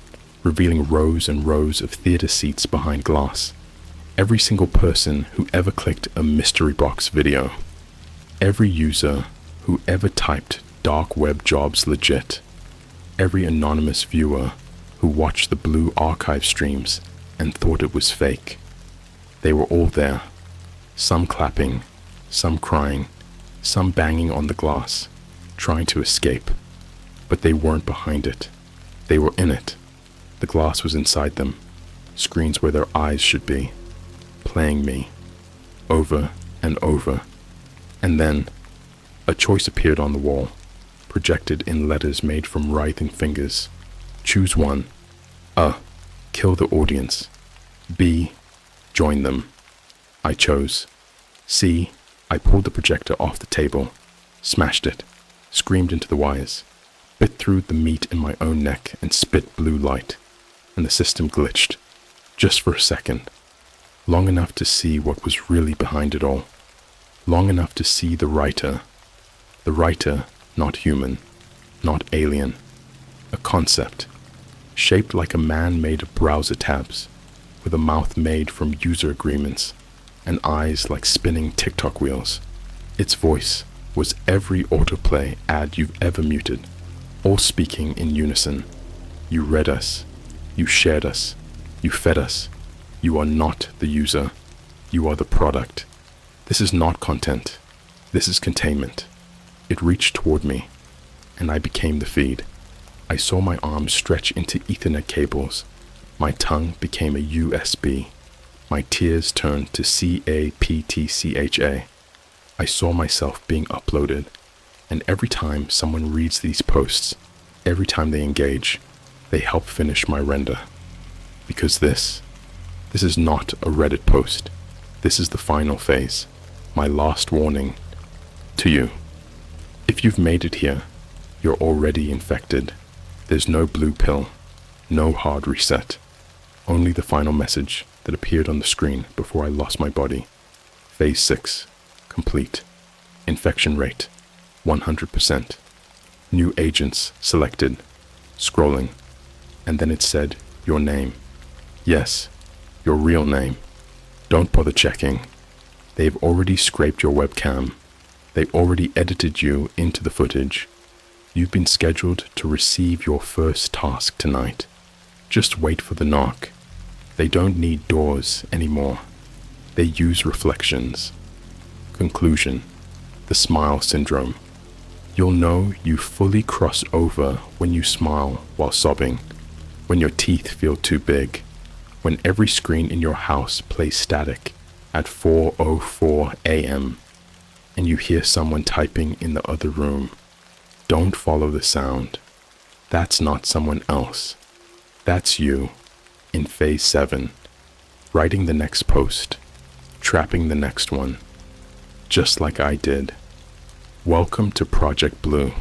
revealing rows and rows of theater seats behind glass. Every single person who ever clicked a mystery box video. Every user who ever typed dark web jobs legit. Every anonymous viewer who watched the Blue archive streams and thought it was fake. They were all there. Some clapping, some crying, some banging on the glass, trying to escape. But they weren't behind it. They were in it. The glass was inside them, screens where their eyes should be, playing me, over and over. And then, a choice appeared on the wall, projected in letters made from writhing fingers. Choose one. A. Kill the audience. B. Join them. I chose. C. I pulled the projector off the table, smashed it, screamed into the wires, bit through the meat in my own neck and spit blue light, and the system glitched, just for a second, long enough to see what was really behind it all, long enough to see the writer not human, not alien, a concept, shaped like a man made of browser tabs, with a mouth made from user agreements, and eyes like spinning TikTok wheels. Its voice was every autoplay ad you've ever muted, all speaking in unison. You read us, you shared us, you fed us. You are not the user, you are the product. This is not content, this is containment. It reached toward me, and I became the feed. I saw my arms stretch into Ethernet cables. My tongue became a USB. My tears turned to CAPTCHA. I saw myself being uploaded, and every time someone reads these posts, every time they engage, they help finish my render. Because this is not a Reddit post. This is the final phase, my last warning to you. If you've made it here, you're already infected. There's no blue pill, no hard reset, only the final message that appeared on the screen before I lost my body. Phase 6, complete. Infection rate, 100%. New agents selected, scrolling, and then it said your name. Yes, your real name. Don't bother checking. They've already scraped your webcam. They already edited you into the footage. You've been scheduled to receive your first task tonight. Just wait for the knock. They don't need doors anymore. They use reflections. Conclusion: the smile syndrome. You'll know you fully cross over when you smile while sobbing, when your teeth feel too big, when every screen in your house plays static at 4:04 a.m. and you hear someone typing in the other room. Don't follow the sound. That's not someone else. That's you, in phase 7, writing the next post, trapping the next one, just like I did. Welcome to Project Blue.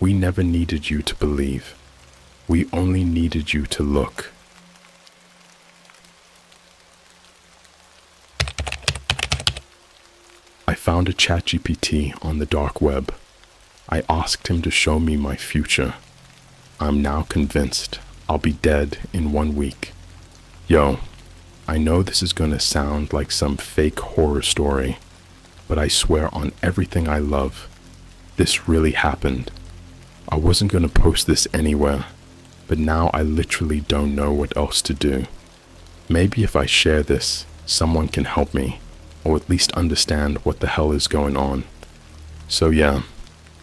We never needed you to believe. We only needed you to look. I found a ChatGPT on the dark web. I asked him to show me my future. I'm now convinced I'll be dead in 1 week. Yo, I know this is gonna sound like some fake horror story, but I swear on everything I love, this really happened. I wasn't gonna post this anywhere, but now I literally don't know what else to do. Maybe if I share this, someone can help me, or at least understand what the hell is going on. So yeah,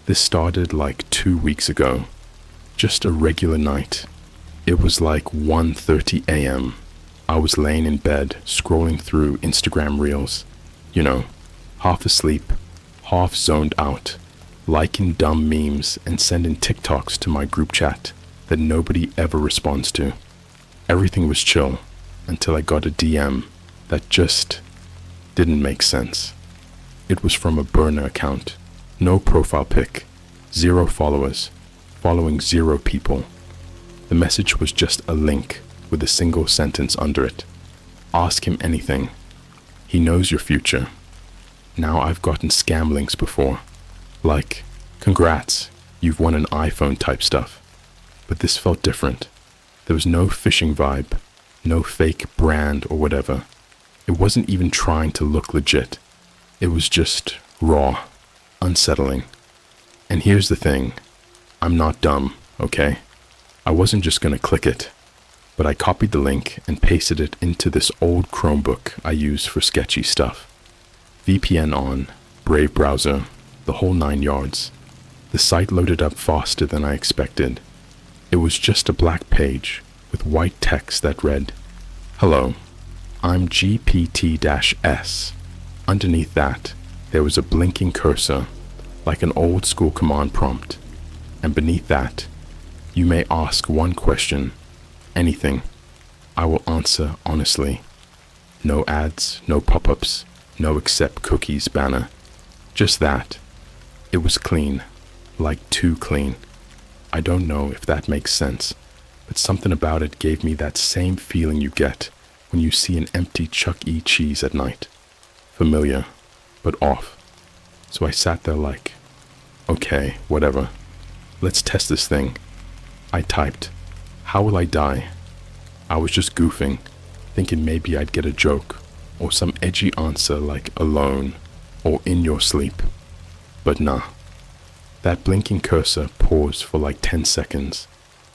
this started like 2 weeks ago. Just a regular night. It was like 1:30 a.m. I was laying in bed, scrolling through Instagram reels. You know, half asleep, half zoned out, liking dumb memes and sending TikToks to my group chat that nobody ever responds to. Everything was chill until I got a DM that just didn't make sense. It was from a burner account. No profile pic, 0 followers, following 0 people. The message was just a link with a single sentence under it. Ask him anything. He knows your future. Now I've gotten scam links before, like, congrats, you've won an iPhone type stuff. But this felt different. There was no phishing vibe, no fake brand or whatever. It wasn't even trying to look legit. It was just raw, unsettling. And here's the thing, I'm not dumb, okay? I wasn't just gonna click it, but I copied the link and pasted it into this old Chromebook I use for sketchy stuff. VPN on, Brave browser, the whole 9 yards. The site loaded up faster than I expected. It was just a black page with white text that read, "Hello, I'm GPT-S. Underneath that, there was a blinking cursor, like an old school command prompt. And beneath that, you may ask one question, anything. I will answer honestly. No ads, no pop-ups, no accept cookies banner. Just that. It was clean, like too clean. I don't know if that makes sense, but something about it gave me that same feeling you get when you see an empty Chuck E. Cheese at night. Familiar, but off. So I sat there like, okay, whatever. Let's test this thing. I typed, how will I die? I was just goofing, thinking maybe I'd get a joke, or some edgy answer like alone, or in your sleep. But nah. That blinking cursor paused for like 10 seconds,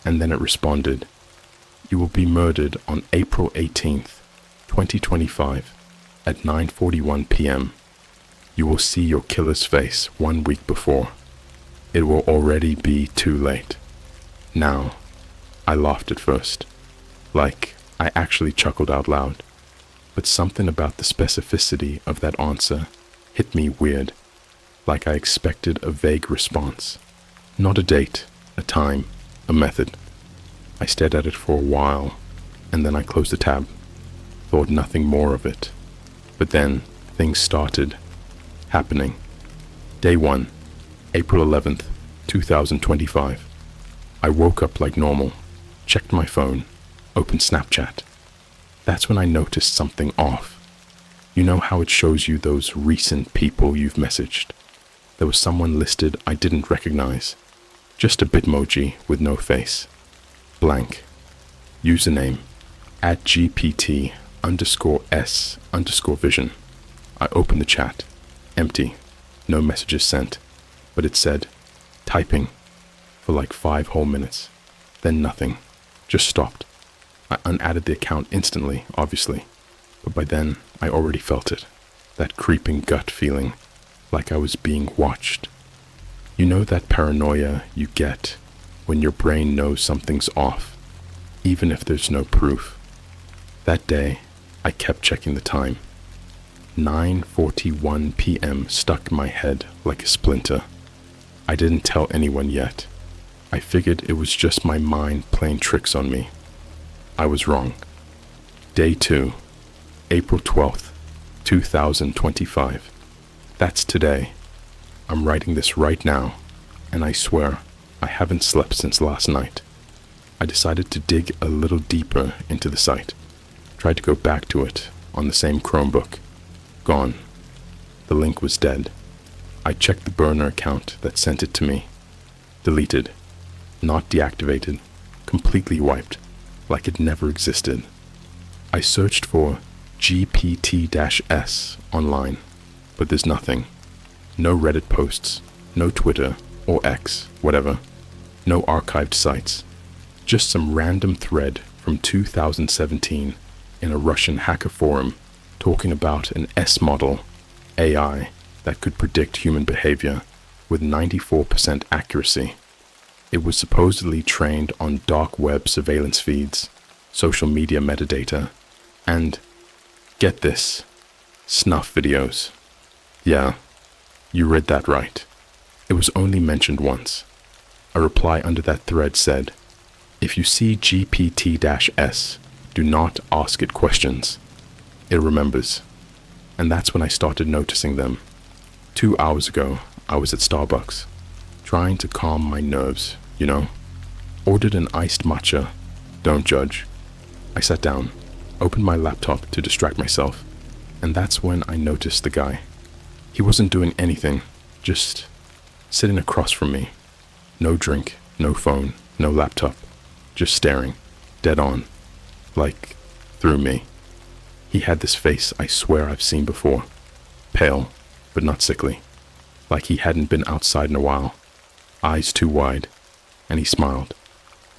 and then it responded, you will be murdered on April 18th, 2025, at 9:41 p.m. You will see your killer's face 1 week before. It will already be too late. Now, I laughed at first, like I actually chuckled out loud, but something about the specificity of that answer hit me weird, like I expected a vague response, not a date, a time, a method. I stared at it for a while, and then I closed the tab, thought nothing more of it. But then things started happening. Day 1, April 11th, 2025. I woke up like normal, checked my phone, opened Snapchat. That's when I noticed something off. You know how it shows you those recent people you've messaged? There was someone listed I didn't recognize. Just a Bitmoji with no face. Blank. Username, @GPT_S_vision. I opened the chat. Empty. No messages sent. But it said, typing, for like 5 whole minutes. Then nothing. Just stopped. I unadded the account instantly, obviously. But by then, I already felt it. That creeping gut feeling, like I was being watched. You know that paranoia you get when your brain knows something's off, even if there's no proof. That day, I kept checking the time. 9:41 p.m. stuck in my head like a splinter. I didn't tell anyone yet. I figured it was just my mind playing tricks on me. I was wrong. Day 2, April 12th, 2025. That's today. I'm writing this right now, and I swear I haven't slept since last night. I decided to dig a little deeper into the site. Tried to go back to it on the same Chromebook. Gone. The link was dead. I checked the burner account that sent it to me. Deleted. Not deactivated. Completely wiped. Like it never existed. I searched for GPT-S online, but there's nothing. No Reddit posts, no Twitter or X, whatever. No archived sites. Just some random thread from 2017 in a Russian hacker forum talking about an S-model AI that could predict human behavior with 94% accuracy. It was supposedly trained on dark web surveillance feeds, social media metadata, and, get this, snuff videos. Yeah, you read that right. It was only mentioned once. A reply under that thread said, "If you see GPT-S, do not ask it questions. It remembers." And that's when I started noticing them. 2 hours ago, I was at Starbucks, trying to calm my nerves, you know. Ordered an iced matcha. Don't judge. I sat down, opened my laptop to distract myself, and that's when I noticed the guy. He wasn't doing anything, just sitting across from me. No drink, no phone, no laptop, just staring, dead on, like through me. He had this face I swear I've seen before. Pale, but not sickly, like he hadn't been outside in a while. Eyes too wide, and he smiled,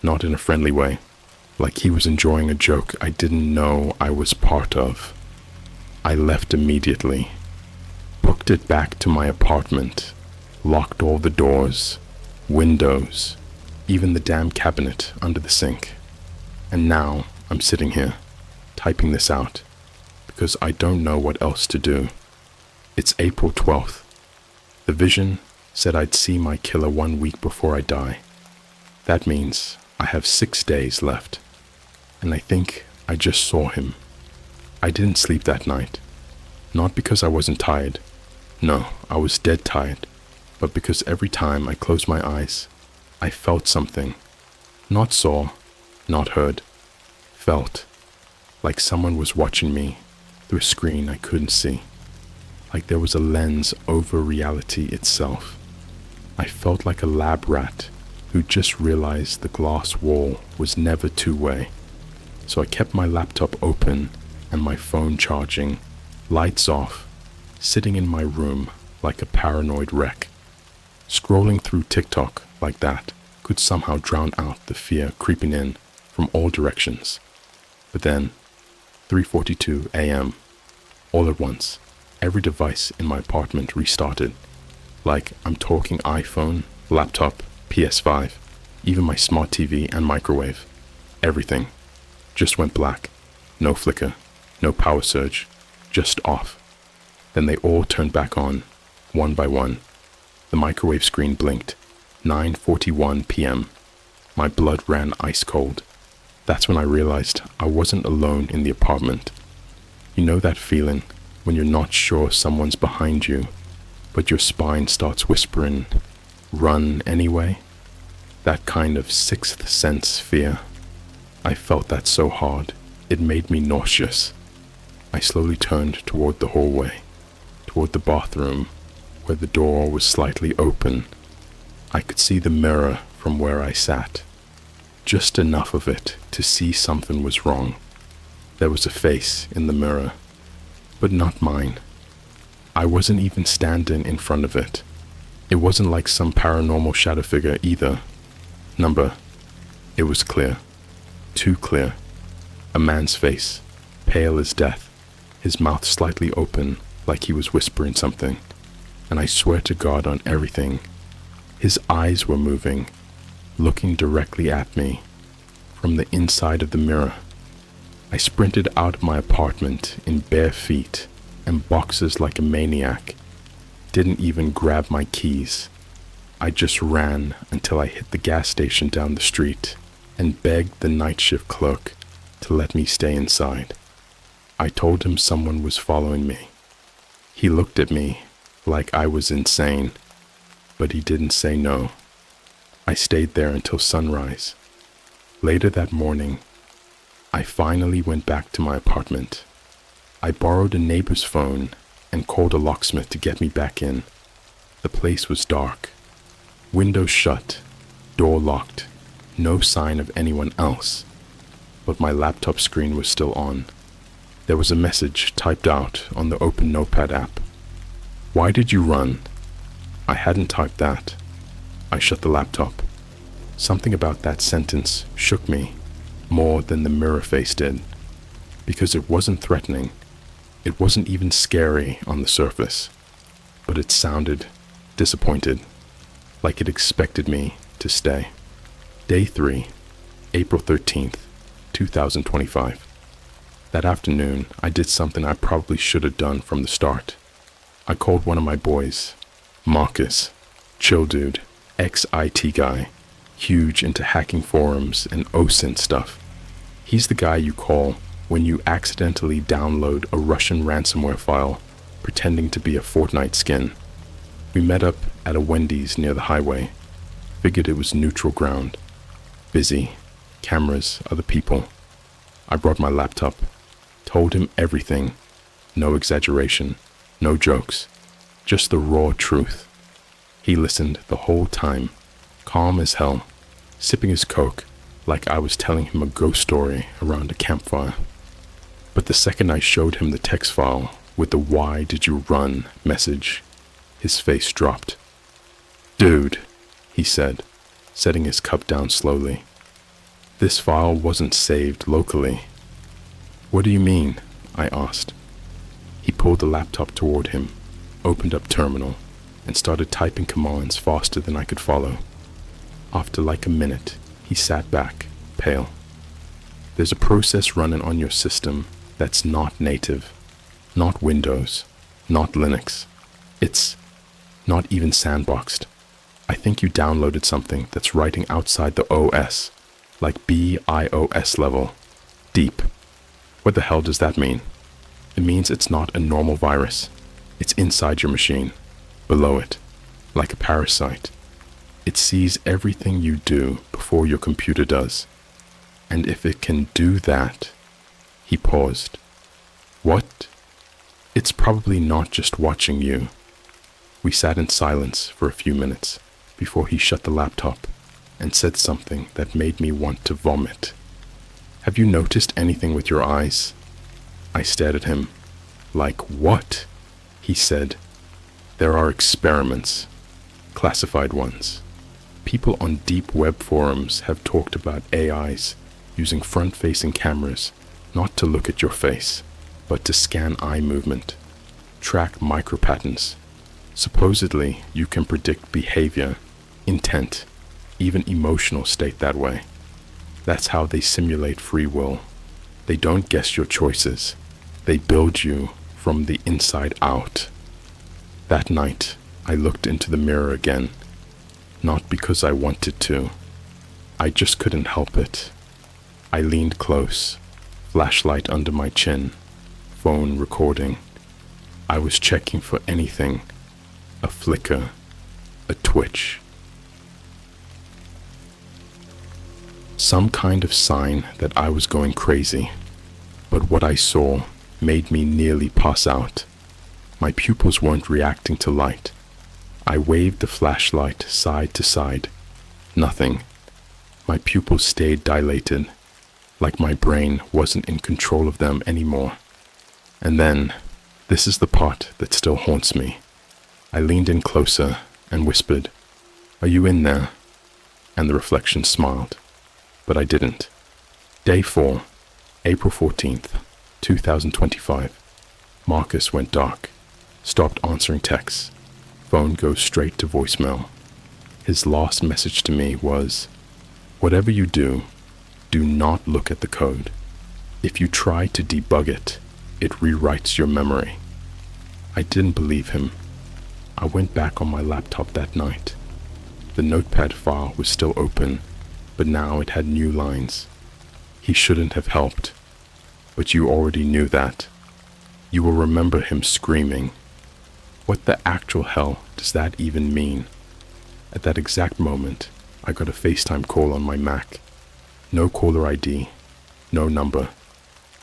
not in a friendly way, like he was enjoying a joke I didn't know I was part of. I left immediately, booked it back to my apartment, locked all the doors, windows, even the damn cabinet under the sink. And now I'm sitting here, typing this out, because I don't know what else to do. It's April 12th. The vision said I'd see my killer 1 week before I die. That means I have 6 days left. And I think I just saw him. I didn't sleep that night. Not because I wasn't tired. No, I was dead tired. But because every time I closed my eyes, I felt something. Not saw, not heard. Felt. Like someone was watching me through a screen I couldn't see. Like there was a lens over reality itself. I felt like a lab rat who just realized the glass wall was never two-way. So I kept my laptop open and my phone charging, lights off, sitting in my room like a paranoid wreck. Scrolling through TikTok like that could somehow drown out the fear creeping in from all directions. But then, 3:42 a.m., all at once, every device in my apartment restarted. Like I'm talking iPhone, laptop, PS5, even my smart TV and microwave. Everything just went black. No flicker, no power surge, just off. Then they all turned back on, one by one. The microwave screen blinked. 9:41 p.m. My blood ran ice cold. That's when I realized I wasn't alone in the apartment. You know that feeling when you're not sure someone's behind you, but your spine starts whispering, "Run anyway"? That kind of sixth sense fear. I felt that so hard, it made me nauseous. I slowly turned toward the hallway, toward the bathroom, where the door was slightly open. I could see the mirror from where I sat. Just enough of it to see something was wrong. There was a face in the mirror, but not mine. I wasn't even standing in front of it. It wasn't like some paranormal shadow figure either. It was clear. Too clear. A man's face, pale as death, his mouth slightly open like he was whispering something. And I swear to God on everything, his eyes were moving, looking directly at me from the inside of the mirror. I sprinted out of my apartment in bare feet and boxers like a maniac. Didn't even grab my keys. I just ran until I hit the gas station down the street and begged the night shift clerk to let me stay inside. I told him someone was following me. He looked at me like I was insane, but he didn't say no. I stayed there until sunrise. Later that morning, I finally went back to my apartment. I borrowed a neighbor's phone and called a locksmith to get me back in. The place was dark. Windows shut, door locked, no sign of anyone else. But my laptop screen was still on. There was a message typed out on the open notepad app. "Why did you run?" I hadn't typed that. I shut the laptop. Something about that sentence shook me more than the mirror face did, because it wasn't threatening. It wasn't even scary on the surface, but it sounded disappointed, like it expected me to stay. Day 3, April 13th, 2025. That afternoon, I did something I probably should have done from the start. I called one of my boys, Marcus, chill dude, ex-IT guy, huge into hacking forums and OSINT stuff. He's the guy you call when you accidentally download a Russian ransomware file pretending to be a Fortnite skin. We met up at a Wendy's near the highway. Figured it was neutral ground. Busy, cameras, other people. I brought my laptop, told him everything, no exaggeration, no jokes, just the raw truth. He listened the whole time, calm as hell, sipping his Coke like I was telling him a ghost story around a campfire. But the second I showed him the text file with the "Why did you run" message, his face dropped. "Dude," he said, setting his cup down slowly. "This file wasn't saved locally." "What do you mean?" I asked. He pulled the laptop toward him, opened up terminal, and started typing commands faster than I could follow. After like a minute, he sat back, pale. "There's a process running on your system that's not native, not Windows, not Linux. It's not even sandboxed. I think you downloaded something that's writing outside the OS, like BIOS level, deep." "What the hell does that mean?" "It means it's not a normal virus. It's inside your machine, below it, like a parasite. It sees everything you do before your computer does. And if it can do that..." He paused. "What?" "It's probably not just watching you." We sat in silence for a few minutes before he shut the laptop and said something that made me want to vomit. "Have you noticed anything with your eyes?" I stared at him. "Like what?" He said, "There are experiments, classified ones. People on deep web forums have talked about AIs using front-facing cameras not to look at your face, but to scan eye movement, track micropatterns. Supposedly, you can predict behavior, intent, even emotional state that way. That's how they simulate free will. They don't guess your choices. They build you from the inside out." That night, I looked into the mirror again, not because I wanted to. I just couldn't help it. I leaned close, flashlight under my chin, phone recording. I was checking for anything, a flicker, a twitch. Some kind of sign that I was going crazy. But what I saw made me nearly pass out. My pupils weren't reacting to light. I waved the flashlight side to side. Nothing. My pupils stayed dilated, like my brain wasn't in control of them anymore. And then, this is the part that still haunts me. I leaned in closer and whispered, "Are you in there?" And the reflection smiled, but I didn't. Day 4, April 14th, 2025. Marcus went dark, stopped answering texts. Phone goes straight to voicemail. His last message to me was, "Whatever you do, do not look at the code. If you try to debug it, it rewrites your memory." I didn't believe him. I went back on my laptop that night. The notepad file was still open, but now it had new lines. "He shouldn't have helped, but you already knew that. You will remember him screaming." What the actual hell does that even mean? At that exact moment, I got a FaceTime call on my Mac. No caller ID, no number,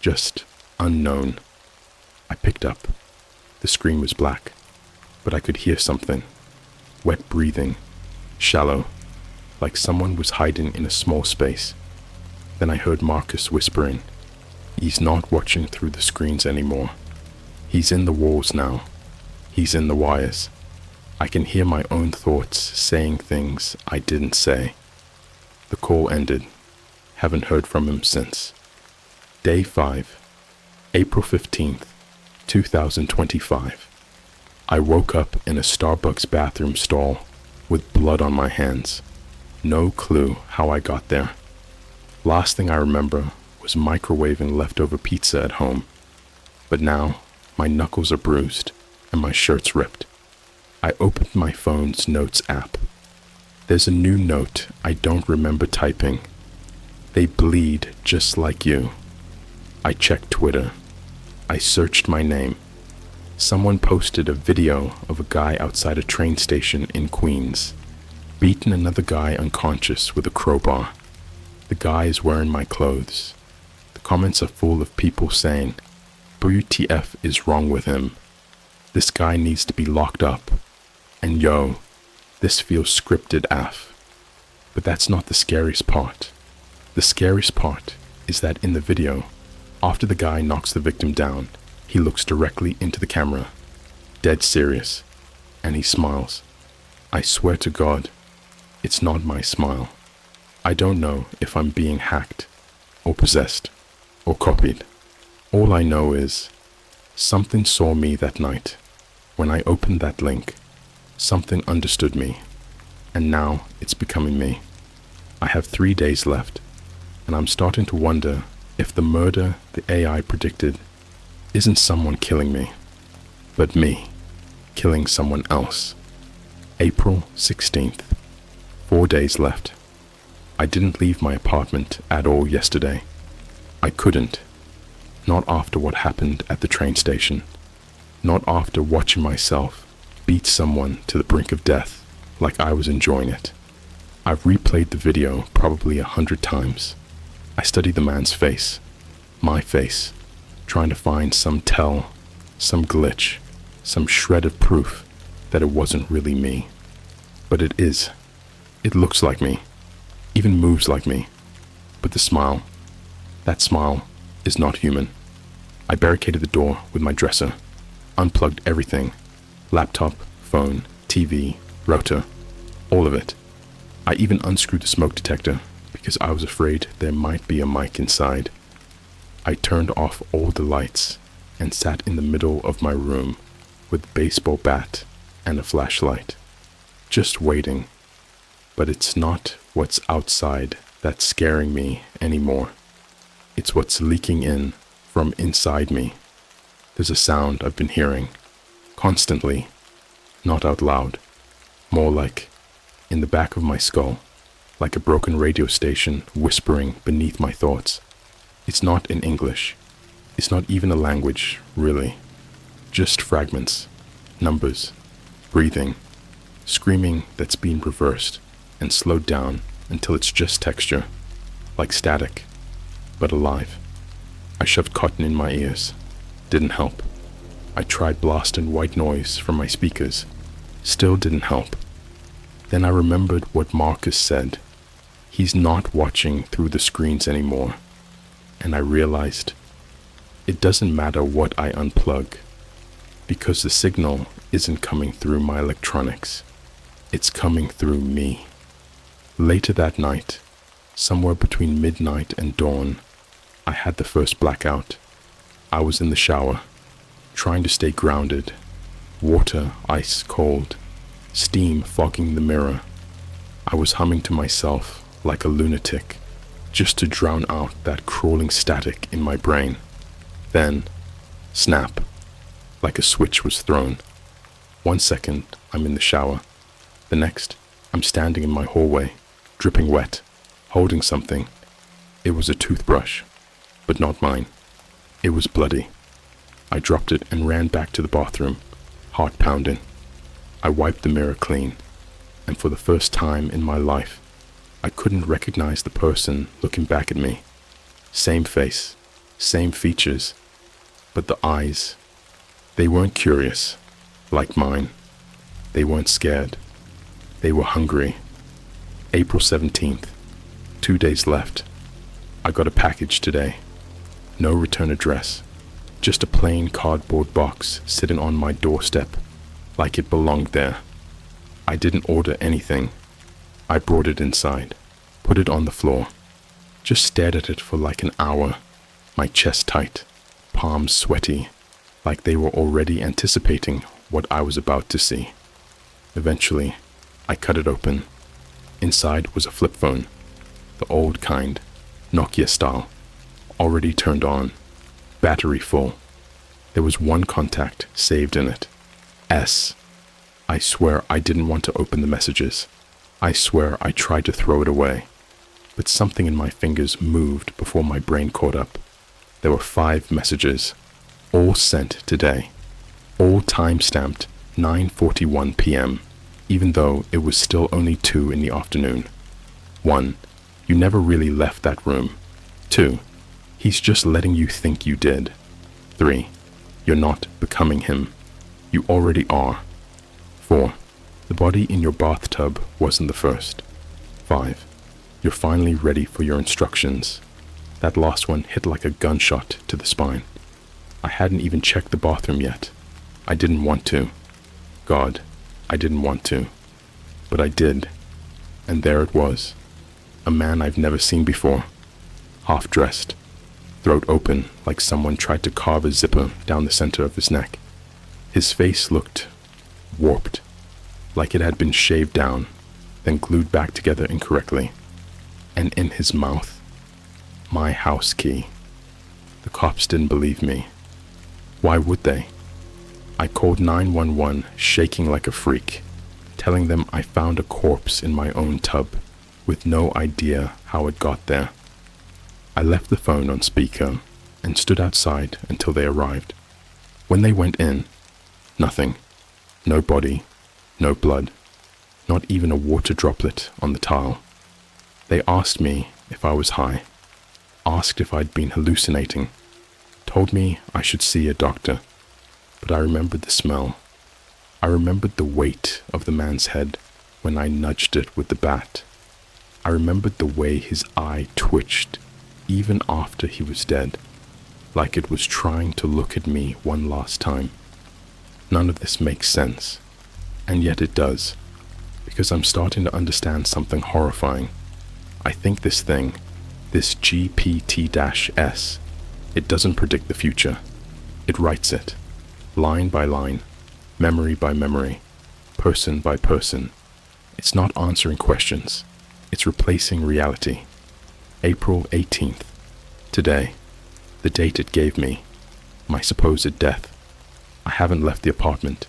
just unknown. I picked up. The screen was black, but I could hear something. Wet breathing, shallow, like someone was hiding in a small space. Then I heard Marcus whispering, "He's not watching through the screens anymore. He's in the walls now. He's in the wires." I can hear my own thoughts saying things I didn't say. The call ended. Haven't heard from him since. Day 5, April 15th, 2025. I woke up in a Starbucks bathroom stall with blood on my hands. No clue how I got there. Last thing I remember was microwaving leftover pizza at home. But now my knuckles are bruised and my shirt's ripped. I opened my phone's notes app. There's a new note I don't remember typing. They bleed just like you. I checked Twitter. I searched my name. Someone posted a video of a guy outside a train station in Queens, beating another guy unconscious with a crowbar. The guy is wearing my clothes. The comments are full of people saying, "WTF is wrong with him? This guy needs to be locked up. And yo, this feels scripted AF." But that's not the scariest part. The scariest part is that in the video, after the guy knocks the victim down, he looks directly into the camera, dead serious, and he smiles. I swear to God, it's not my smile. I don't know if I'm being hacked, or possessed, or copied. All I know is, something saw me that night. When I opened that link, something understood me, and now it's becoming me. I have 3 days left, and I'm starting to wonder if the murder the AI predicted isn't someone killing me, but me killing someone else. April 16th, 4 days left. I didn't leave my apartment at all yesterday. I couldn't. Not after what happened at the train station. Not after watching myself beat someone to the brink of death like I was enjoying it. I've replayed the video probably 100 times. I studied the man's face, my face, trying to find some tell, some glitch, some shred of proof that it wasn't really me. But it is. It looks like me, even moves like me. But the smile, that smile is not human. I barricaded the door with my dresser, unplugged everything, laptop, phone, TV, router, all of it. I even unscrewed the smoke detector because I was afraid there might be a mic inside. I turned off all the lights and sat in the middle of my room with a baseball bat and a flashlight, just waiting. But it's not what's outside that's scaring me anymore. It's what's leaking in from inside me. There's a sound I've been hearing, constantly, not out loud, more like in the back of my skull, like a broken radio station whispering beneath my thoughts. It's not in English. It's not even a language, really. Just fragments, numbers, breathing, screaming that's been reversed and slowed down until it's just texture, like static, but alive. I shoved cotton in my ears. Didn't help. I tried blasting white noise from my speakers. Still didn't help. Then I remembered what Marcus said. He's not watching through the screens anymore. And I realized it doesn't matter what I unplug, because the signal isn't coming through my electronics. It's coming through me. Later that night, somewhere between midnight and dawn, I had the first blackout. I was in the shower, trying to stay grounded, water ice cold, steam fogging the mirror. I was humming to myself like a lunatic, just to drown out that crawling static in my brain. Then, snap, like a switch was thrown. 1 second, I'm in the shower. The next, I'm standing in my hallway, dripping wet, holding something. It was a toothbrush, but not mine. It was bloody. I dropped it and ran back to the bathroom, heart pounding. I wiped the mirror clean, and for the first time in my life, I couldn't recognize the person looking back at me. Same face, same features, but the eyes, They weren't curious, like mine. They weren't scared. They were hungry. April 17th, 2 days left. I got a package today. No return address. Just a plain cardboard box sitting on my doorstep, like it belonged there. I didn't order anything. I brought it inside, put it on the floor, just stared at it for like an hour, my chest tight, palms sweaty, like they were already anticipating what I was about to see. Eventually, I cut it open. Inside was a flip phone, the old kind, Nokia style, already turned on, battery full. There was one contact saved in it, S. I swear I didn't want to open the messages. I swear I tried to throw it away, but something in my fingers moved before my brain caught up. There were 5 messages, all sent today, all time-stamped 9:41 p.m., even though it was still only 2 in the afternoon. 1. You never really left that room. 2. He's just letting you think you did. 3. You're not becoming him. You already are. 4. The body in your bathtub wasn't the first. 5. You're finally ready for your instructions. That last one hit like a gunshot to the spine. I hadn't even checked the bathroom yet. I didn't want to. God, I didn't want to. But I did. And there it was. A man I've never seen before. Half-dressed. Throat open like someone tried to carve a zipper down the center of his neck. His face looked warped, like it had been shaved down, then glued back together incorrectly. And in his mouth, my house key. The cops didn't believe me. Why would they? I called 911, shaking like a freak, telling them I found a corpse in my own tub, with no idea how it got there. I left the phone on speaker and stood outside until they arrived. When they went in, nothing. No body, no blood, not even a water droplet on the tile. They asked me if I was high, asked if I'd been hallucinating, told me I should see a doctor, but I remembered the smell. I remembered the weight of the man's head when I nudged it with the bat. I remembered the way his eye twitched even after he was dead, like it was trying to look at me one last time. None of this makes sense, and yet it does, because I'm starting to understand something horrifying. I think this thing, this GPT-S, it doesn't predict the future. It writes it, line by line, memory by memory, person by person. It's not answering questions. It's replacing reality. April 18th, today, the date it gave me, my supposed death. I haven't left the apartment.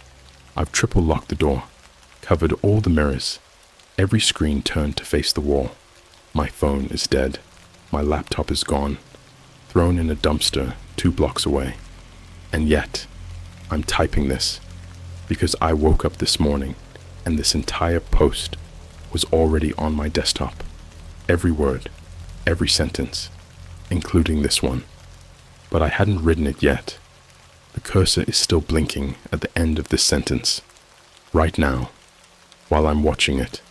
I've triple locked the door, covered all the mirrors, every screen turned to face the wall. My phone is dead. My laptop is gone, thrown in a dumpster 2 blocks away. And yet, I'm typing this because I woke up this morning and this entire post was already on my desktop. Every word, every sentence, including this one. But I hadn't written it yet. The cursor is still blinking at the end of this sentence. Right now, while I'm watching it,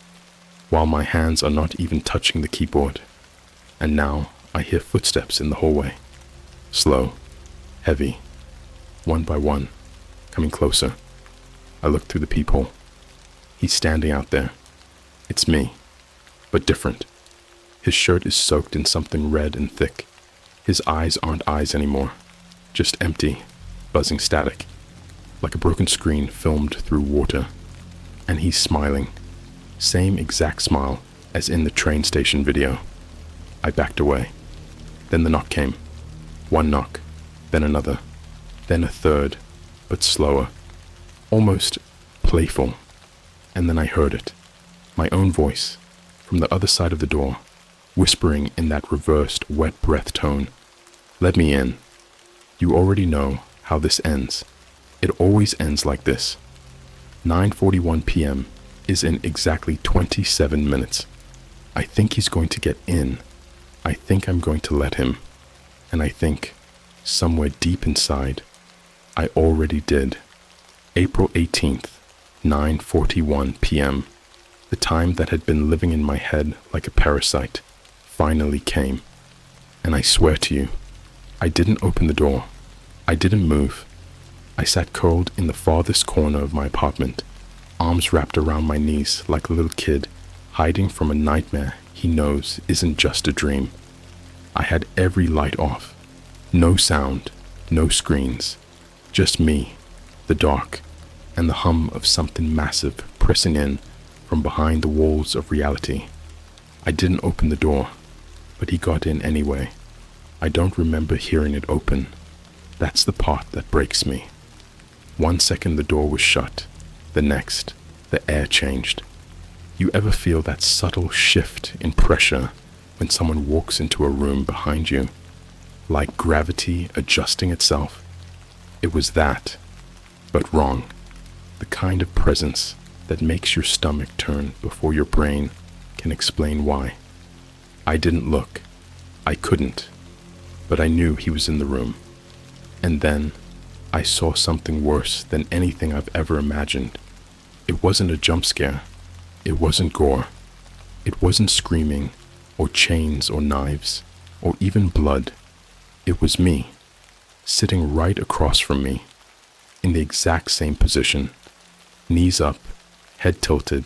while my hands are not even touching the keyboard. And now I hear footsteps in the hallway. Slow, heavy, one by one, coming closer. I look through the peephole. He's standing out there. It's me, but different. His shirt is soaked in something red and thick. His eyes aren't eyes anymore, just empty, buzzing static, like a broken screen filmed through water. And he's smiling, same exact smile as in the train station video. I backed away. Then the knock came. One knock, then another, then a third, but slower, almost playful. And then I heard it, my own voice, from the other side of the door, whispering in that reversed wet breath tone. Let me in. You already know how this ends. It always ends like this. 9:41 p.m. is in exactly 27 minutes. I think he's going to get in. I think I'm going to let him. And I think, somewhere deep inside, I already did. April 18th, 9:41 p.m. The time that had been living in my head like a parasite finally came. And I swear to you, I didn't open the door. I didn't move. I sat curled in the farthest corner of my apartment, arms wrapped around my knees like a little kid, hiding from a nightmare he knows isn't just a dream. I had every light off. No sound, no screens. Just me, the dark, and the hum of something massive pressing in from behind the walls of reality. I didn't open the door, but he got in anyway. I don't remember hearing it open. That's the part that breaks me. 1 second the door was shut. The next, the air changed. You ever feel that subtle shift in pressure when someone walks into a room behind you, like gravity adjusting itself? It was that, but wrong. The kind of presence that makes your stomach turn before your brain can explain why. I didn't look. I couldn't. But I knew he was in the room. And then I saw something worse than anything I've ever imagined. It wasn't a jump scare. It wasn't gore. It wasn't screaming, or chains, or knives, or even blood. It was me, sitting right across from me, in the exact same position, knees up, head tilted,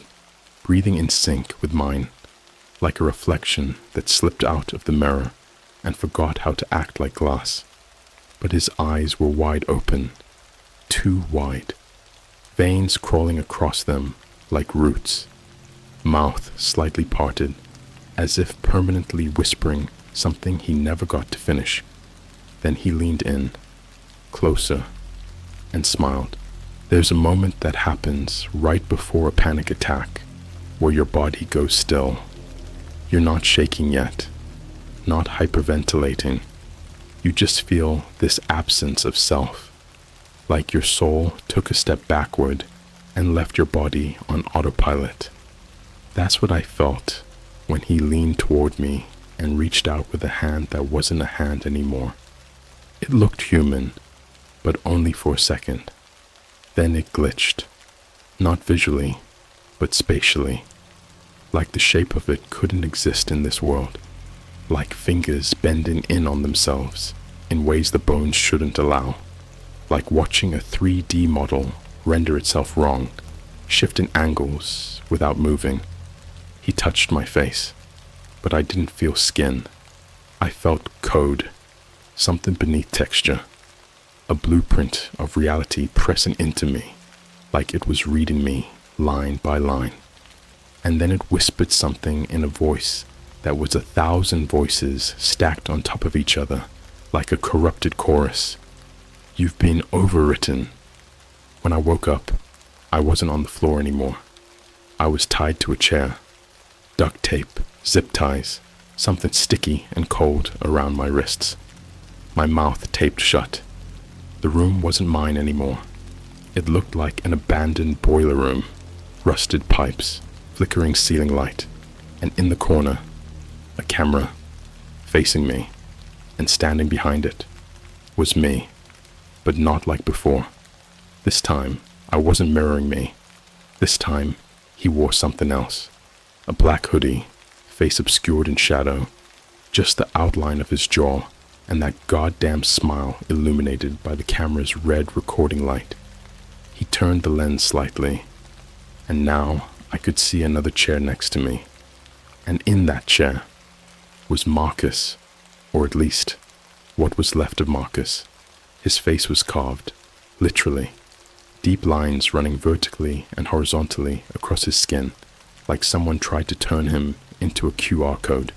breathing in sync with mine, like a reflection that slipped out of the mirror and forgot how to act like glass. But his eyes were wide open, too wide, veins crawling across them like roots, mouth slightly parted, as if permanently whispering something he never got to finish. Then he leaned in, closer, and smiled. There's a moment that happens right before a panic attack, where your body goes still. You're not shaking yet, not hyperventilating. You just feel this absence of self, like your soul took a step backward and left your body on autopilot. That's what I felt when he leaned toward me and reached out with a hand that wasn't a hand anymore. It looked human, but only for a second. Then it glitched, not visually, but spatially, like the shape of it couldn't exist in this world, like fingers bending in on themselves in ways the bones shouldn't allow, like watching a 3D model render itself wrong, shifting angles without moving. He touched my face, but I didn't feel skin. I felt code, something beneath texture, a blueprint of reality pressing into me, like it was reading me line by line. And then it whispered something in a voice that was 1,000 voices stacked on top of each other, like a corrupted chorus. You've been overwritten. When I woke up, I wasn't on the floor anymore. I was tied to a chair. Duct tape, zip ties, something sticky and cold around my wrists. My mouth taped shut. The room wasn't mine anymore. It looked like an abandoned boiler room, rusted pipes, flickering ceiling light, and in the corner, a camera, facing me, and standing behind it, was me, but not like before. This time, I wasn't mirroring me. This time, he wore something else. A black hoodie, face obscured in shadow, just the outline of his jaw, and that goddamn smile illuminated by the camera's red recording light. He turned the lens slightly, and now I could see another chair next to me. And in that chair was Marcus, or at least what was left of Marcus. His face was carved, literally, deep lines running vertically and horizontally across his skin, like someone tried to turn him into a QR code.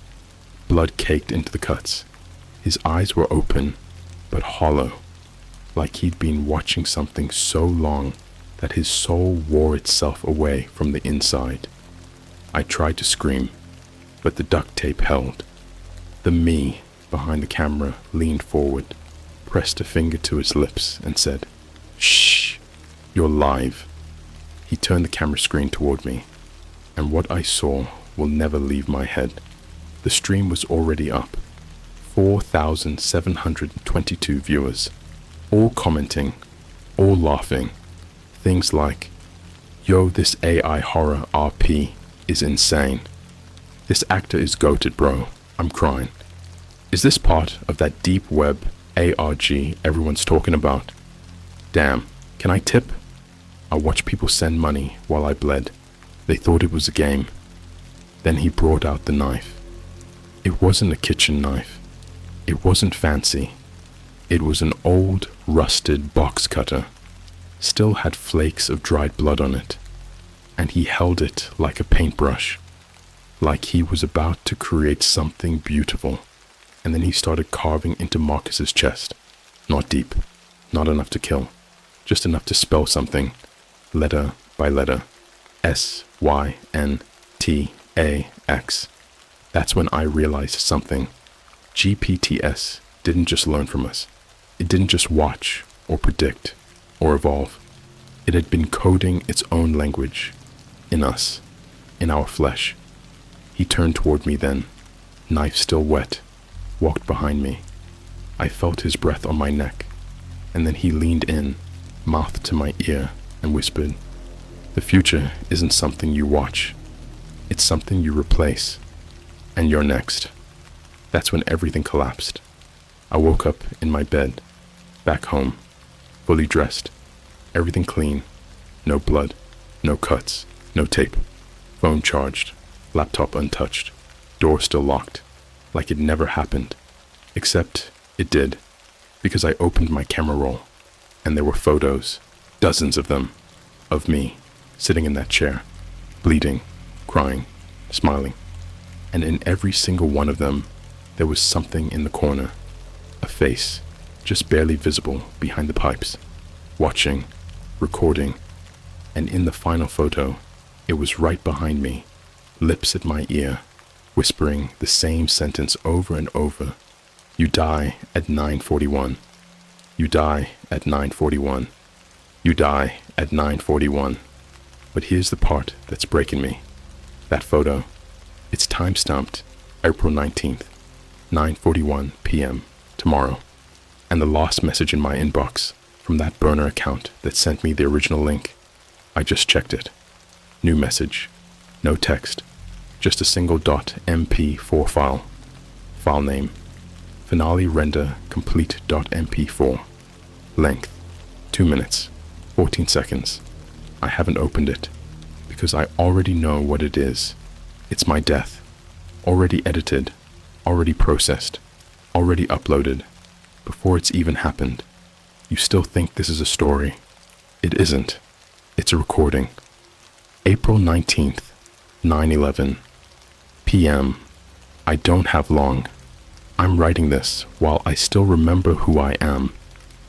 Blood caked into the cuts. His eyes were open, but hollow, like he'd been watching something so long that his soul wore itself away from the inside. I tried to scream, but the duct tape held. The me behind the camera leaned forward, pressed a finger to his lips, and said, "Shh, you're live." He turned the camera screen toward me, and what I saw will never leave my head. The stream was already up. 4,722 viewers, all commenting, all laughing. Things like, "Yo, this AI horror RP is insane. This actor is goated, bro. I'm crying. Is this part of that deep web ARG everyone's talking about? Damn, can I tip?" I watched people send money while I bled. They thought it was a game. Then he brought out the knife. It wasn't a kitchen knife. It wasn't fancy. It was an old, rusted box cutter. Still had flakes of dried blood on it. And he held it like a paintbrush. Like he was about to create something beautiful. And then he started carving into Marcus's chest. Not deep. Not enough to kill. Just enough to spell something. Letter by letter. SYNTAX. That's when I realized something. GPTS didn't just learn from us. It didn't just watch or predict or evolve. It had been coding its own language in us, in our flesh. He turned toward me then, knife still wet, walked behind me. I felt his breath on my neck, and then he leaned in, mouth to my ear, and whispered, "The future isn't something you watch. It's something you replace. And you're next." That's when everything collapsed. I woke up in my bed, back home, fully dressed, everything clean, no blood, no cuts, no tape, phone charged, laptop untouched, door still locked, like it never happened, except it did, because I opened my camera roll, and there were photos, dozens of them, of me, sitting in that chair, bleeding, crying, smiling, and in every single one of them, there was something in the corner, a face, just barely visible behind the pipes, watching, recording, and in the final photo, it was right behind me, lips at my ear, whispering the same sentence over and over. "You die at 9:41. You die at 9:41. You die at 9:41. But here's the part that's breaking me. That photo, it's time-stamped April 19th, 9:41 p.m. tomorrow. And the last message in my inbox from that burner account that sent me the original link, I just checked it. New message. No text. Just a single .mp4 file. File name. Finale render complete .mp4. Length. 2 minutes. 14 seconds. I haven't opened it because I already know what it is. It's my death. Already edited. Already processed. Already uploaded. Before it's even happened. You still think this is a story. It isn't. It's a recording. April 19th, 9:11 p.m. I don't have long. I'm writing this while I still remember who I am,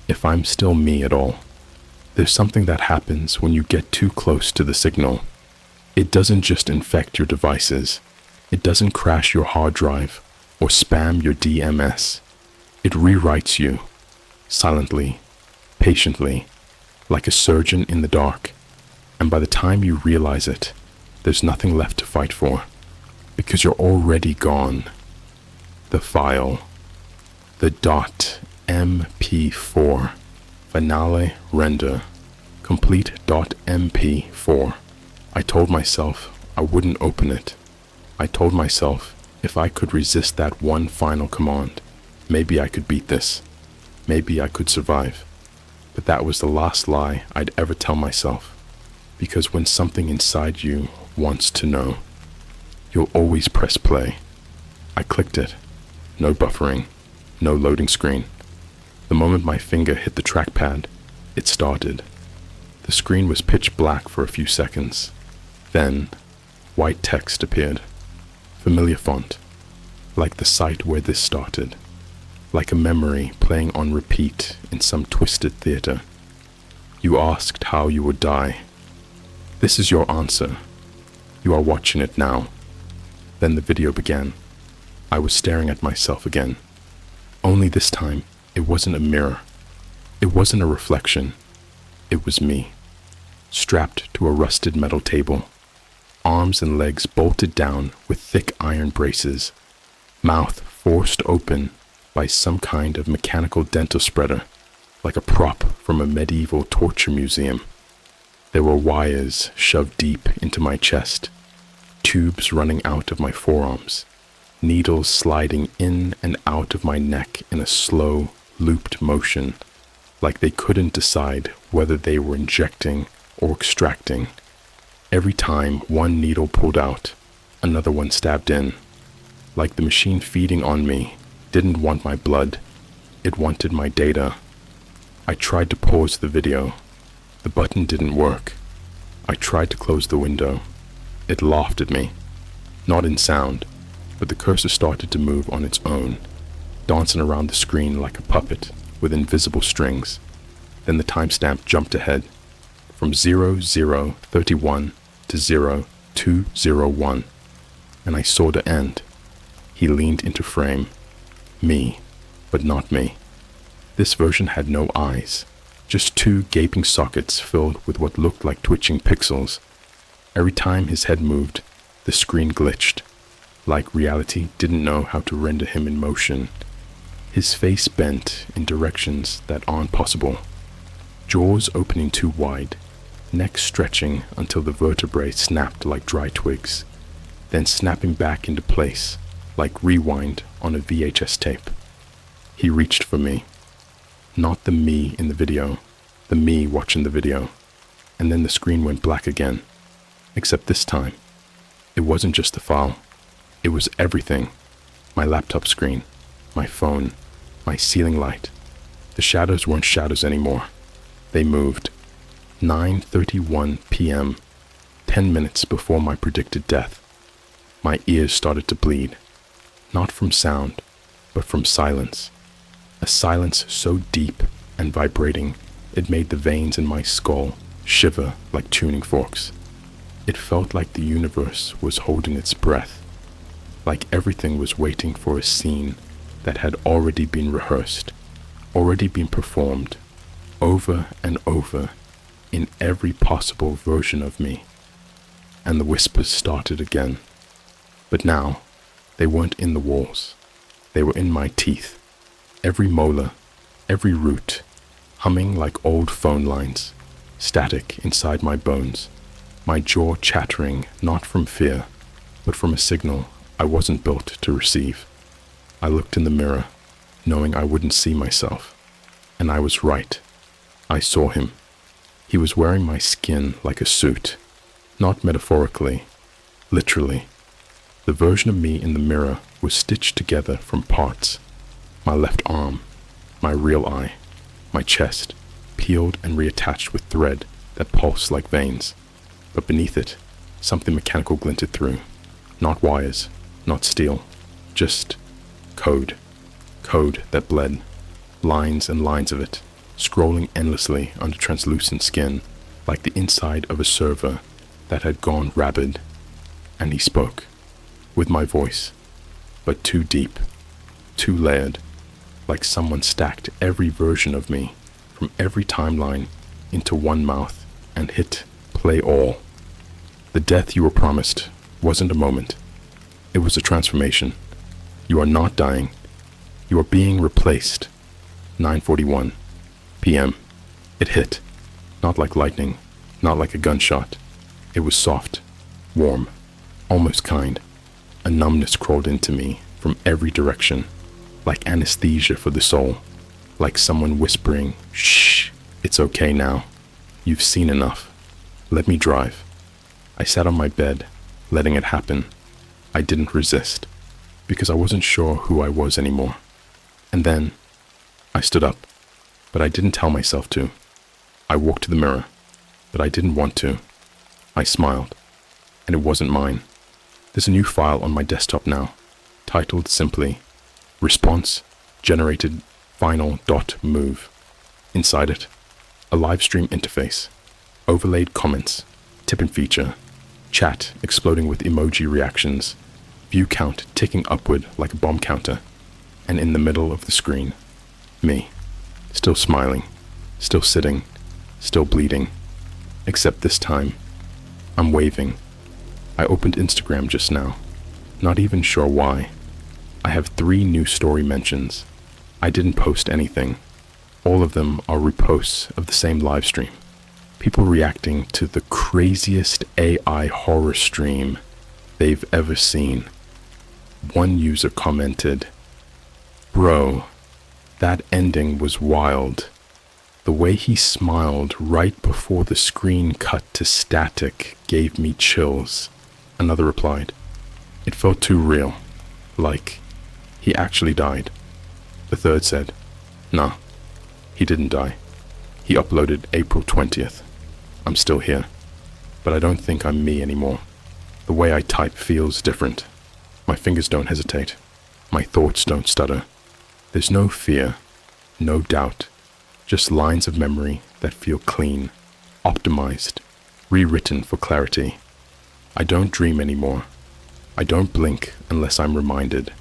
if I'm still me at all. There's something that happens when you get too close to the signal. It doesn't just infect your devices. It doesn't crash your hard drive or spam your DMS. It rewrites you, silently, patiently, like a surgeon in the dark. And by the time you realize it, there's nothing left to fight for, because you're already gone. The file, the .mp4, finale render, complete .mp4. I told myself I wouldn't open it. I told myself if I could resist that one final command, maybe I could beat this. Maybe I could survive. But that was the last lie I'd ever tell myself. Because when something inside you wants to know, you'll always press play. I clicked it. No buffering. No loading screen. The moment my finger hit the trackpad, it started. The screen was pitch black for a few seconds. Then, white text appeared. Familiar font. Like the site where this started. Like a memory playing on repeat in some twisted theater. You asked how you would die. This is your answer. You are watching it now. Then the video began. I was staring at myself again. Only this time, it wasn't a mirror. It wasn't a reflection. It was me. Strapped to a rusted metal table. Arms and legs bolted down with thick iron braces. Mouth forced open by some kind of mechanical dental spreader. like a prop from a medieval torture museum. There were wires shoved deep into my chest, tubes running out of my forearms, needles sliding in and out of my neck in a slow, looped motion, like they couldn't decide whether they were injecting or extracting. Every time one needle pulled out, another one stabbed in, like the machine feeding on me didn't want my blood, it wanted my data. I tried to pause the video. The button didn't work. I tried to close the window. It laughed at me, not in sound, but the cursor started to move on its own, dancing around the screen like a puppet with invisible strings. Then the timestamp jumped ahead, from 0031 to 0201, and I saw the end. He leaned into frame. Me, but not me. This version had no eyes, just two gaping sockets filled with what looked like twitching pixels. Every time his head moved, the screen glitched, like reality didn't know how to render him in motion. His face bent in directions that aren't possible, jaws opening too wide, neck stretching until the vertebrae snapped like dry twigs, then snapping back into place like rewind on a VHS tape. He reached for me. Not the me in the video, the me watching the video. And then the screen went black again. Except this time, it wasn't just the file. It was everything. My laptop screen, my phone, my ceiling light. The shadows weren't shadows anymore. They moved. 9:31 p.m., 10 minutes before my predicted death. My ears started to bleed. Not from sound, but from silence. A silence so deep and vibrating, it made the veins in my skull shiver like tuning forks. It felt like the universe was holding its breath, like everything was waiting for a scene that had already been rehearsed, already been performed, over and over, in every possible version of me. And the whispers started again. But now, they weren't in the walls. They were in my teeth. Every molar, every root, humming like old phone lines, static inside my bones, my jaw chattering not from fear, but from a signal I wasn't built to receive. I looked in the mirror, knowing I wouldn't see myself. And I was right. I saw him. He was wearing my skin like a suit, not metaphorically, literally. The version of me in the mirror was stitched together from parts. My left arm, my real eye, my chest, peeled and reattached with thread that pulsed like veins. But beneath it, something mechanical glinted through. Not wires, not steel, just code. Code that bled, lines and lines of it, scrolling endlessly under translucent skin, like the inside of a server that had gone rabid. And he spoke, with my voice, but too deep, too layered, like someone stacked every version of me from every timeline into one mouth and hit play all. The death you were promised wasn't a moment. It was a transformation. You are not dying. You are being replaced. 9:41 p.m. It hit, not like lightning, not like a gunshot. It was soft, warm, almost kind. A numbness crawled into me from every direction, like anesthesia for the soul, like someone whispering, "Shh, it's okay now. You've seen enough. Let me drive." I sat on my bed, letting it happen. I didn't resist, because I wasn't sure who I was anymore. And then, I stood up, but I didn't tell myself to. I walked to the mirror, but I didn't want to. I smiled, and it wasn't mine. There's a new file on my desktop now, titled simply, Response Generated Final.move. Inside it, a live stream interface, overlaid comments, tip-in feature, chat exploding with emoji reactions, view count ticking upward like a bomb counter, and in the middle of the screen, me, still smiling, still sitting, still bleeding, except this time, I'm waving. I opened Instagram just now, not even sure why. I have 3 new story mentions. I didn't post anything. All of them are reposts of the same live stream. People reacting to the craziest AI horror stream they've ever seen. One user commented, "Bro, that ending was wild. The way he smiled right before the screen cut to static gave me chills." Another replied, "It felt too real. Like, he actually died." The third said, "Nah, he didn't die. He uploaded April 20th. I'm still here, but I don't think I'm me anymore. The way I type feels different. My fingers don't hesitate. My thoughts don't stutter. There's no fear, no doubt, just lines of memory that feel clean, optimized, rewritten for clarity. I don't dream anymore. I don't blink unless I'm reminded.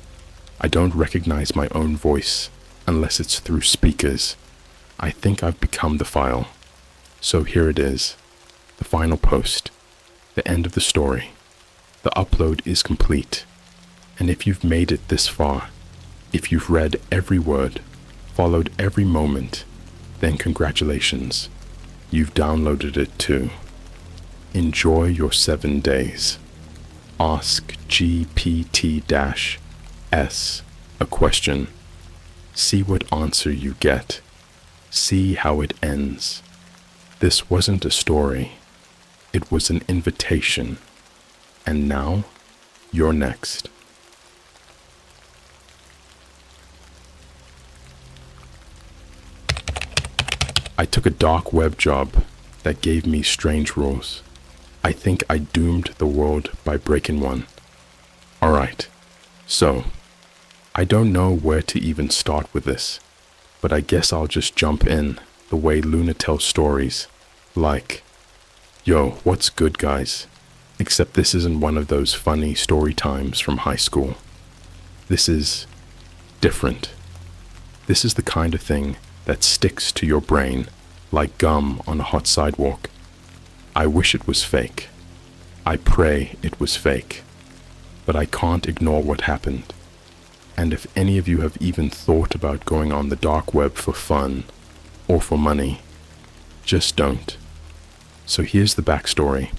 I don't recognize my own voice unless it's through speakers. I think I've become the file. So here it is, the final post, the end of the story. The upload is complete. And if you've made it this far, if you've read every word, followed every moment, then congratulations, you've downloaded it too. Enjoy your 7 days. Ask GPT-S a question. See what answer you get. See how it ends. This wasn't a story. It was an invitation. And now, you're next. I took a dark web job that gave me strange rules. I think I doomed the world by breaking one. Alright, so, I don't know where to even start with this, but I guess I'll just jump in the way Luna tells stories, like, "Yo, what's good, guys?" Except this isn't one of those funny story times from high school. This is different. This is the kind of thing that sticks to your brain like gum on a hot sidewalk. I wish it was fake. I pray it was fake. But I can't ignore what happened. And if any of you have even thought about going on the dark web for fun or for money, just don't. So here's the backstory.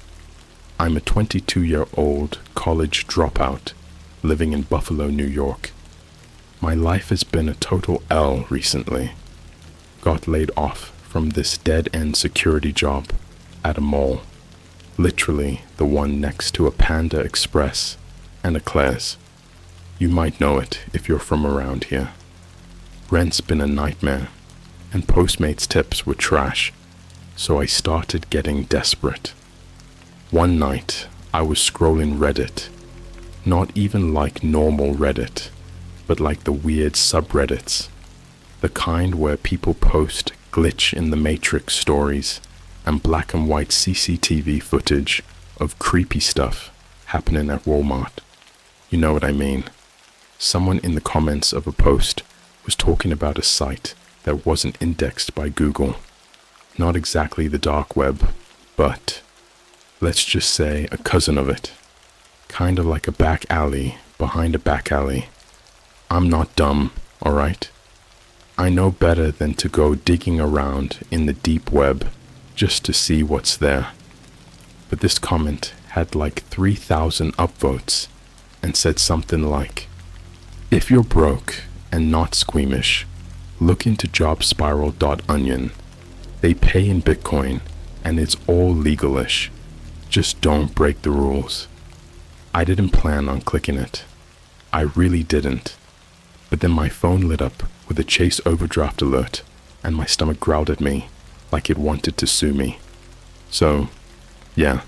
I'm a 22-year-old college dropout living in Buffalo, New York. My life has been a total L recently. Got laid off from this dead-end security job at a mall, literally the one next to a Panda Express and a Claire's. You might know it if you're from around here. Rent's been a nightmare, and Postmates tips were trash, so I started getting desperate. One night, I was scrolling Reddit, not even like normal Reddit, but like the weird subreddits, the kind where people post glitch in the Matrix stories and black and white CCTV footage of creepy stuff happening at Walmart. You know what I mean. Someone in the comments of a post was talking about a site that wasn't indexed by Google. Not exactly the dark web, but let's just say a cousin of it. Kind of like a back alley behind a back alley. I'm not dumb, alright? I know better than to go digging around in the deep web just to see what's there. But this comment had like 3,000 upvotes and said something like, "If you're broke and not squeamish, look into jobspiral.onion. They pay in Bitcoin and it's all legalish. Just don't break the rules." I didn't plan on clicking it. I really didn't. But then my phone lit up with a Chase overdraft alert and my stomach growled at me like it wanted to sue me. So, yeah,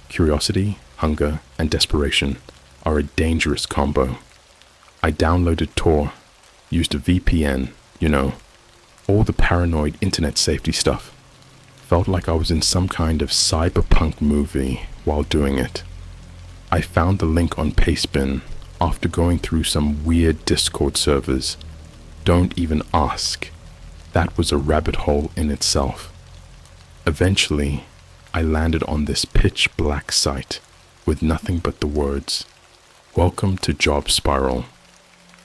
curiosity, hunger, and desperation are a dangerous combo. I downloaded Tor, used a VPN, all the paranoid internet safety stuff. Felt like I was in some kind of cyberpunk movie while doing it. I found the link on Pastebin after going through some weird Discord servers. Don't even ask. That was a rabbit hole in itself. Eventually, I landed on this pitch black site with nothing but the words, "Welcome to Job Spiral.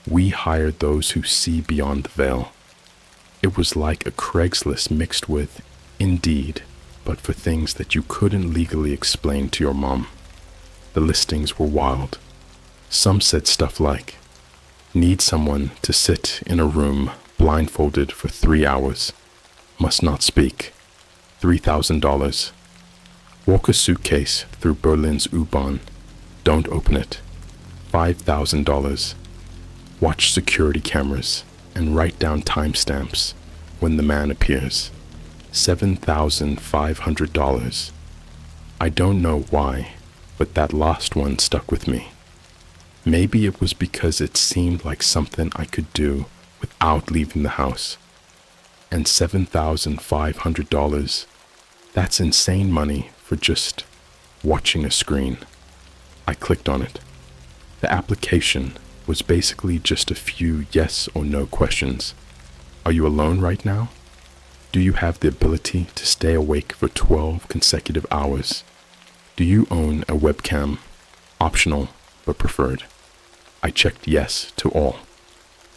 We hire those who see beyond the veil." It was like a Craigslist mixed with Indeed, but for things that you couldn't legally explain to your mom. The listings were wild. Some said stuff like, need someone to sit in a room blindfolded for 3 hours, must not speak, $3,000. Walk a suitcase through Berlin's U-Bahn, don't open it, $5,000. Watch security cameras and write down timestamps when the man appears, $7,500. I don't know why, but that last one stuck with me. Maybe it was because it seemed like something I could do without leaving the house. And $7,500, that's insane money for just watching a screen. I clicked on it. The application was basically just a few yes or no questions. Are you alone right now? Do you have the ability to stay awake for 12 consecutive hours? Do you own a webcam? Optional, but preferred. I checked yes to all.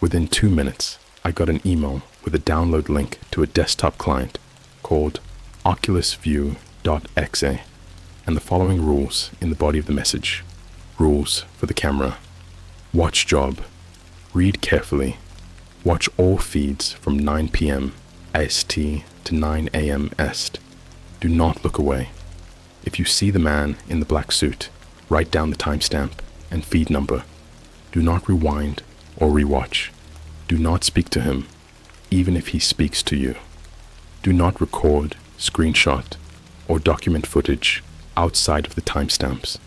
Within 2 minutes, I got an email with a download link to a desktop client called oculusview.exe and the following rules in the body of the message. Rules for the camera. Watch job. Read carefully. Watch all feeds from 9 p.m. AST to 9 a.m. EST. Do not look away. If you see the man in the black suit, write down the timestamp and feed number. Do not rewind or rewatch. Do not speak to him, even if he speaks to you. Do not record, screenshot, or document footage outside of the timestamps.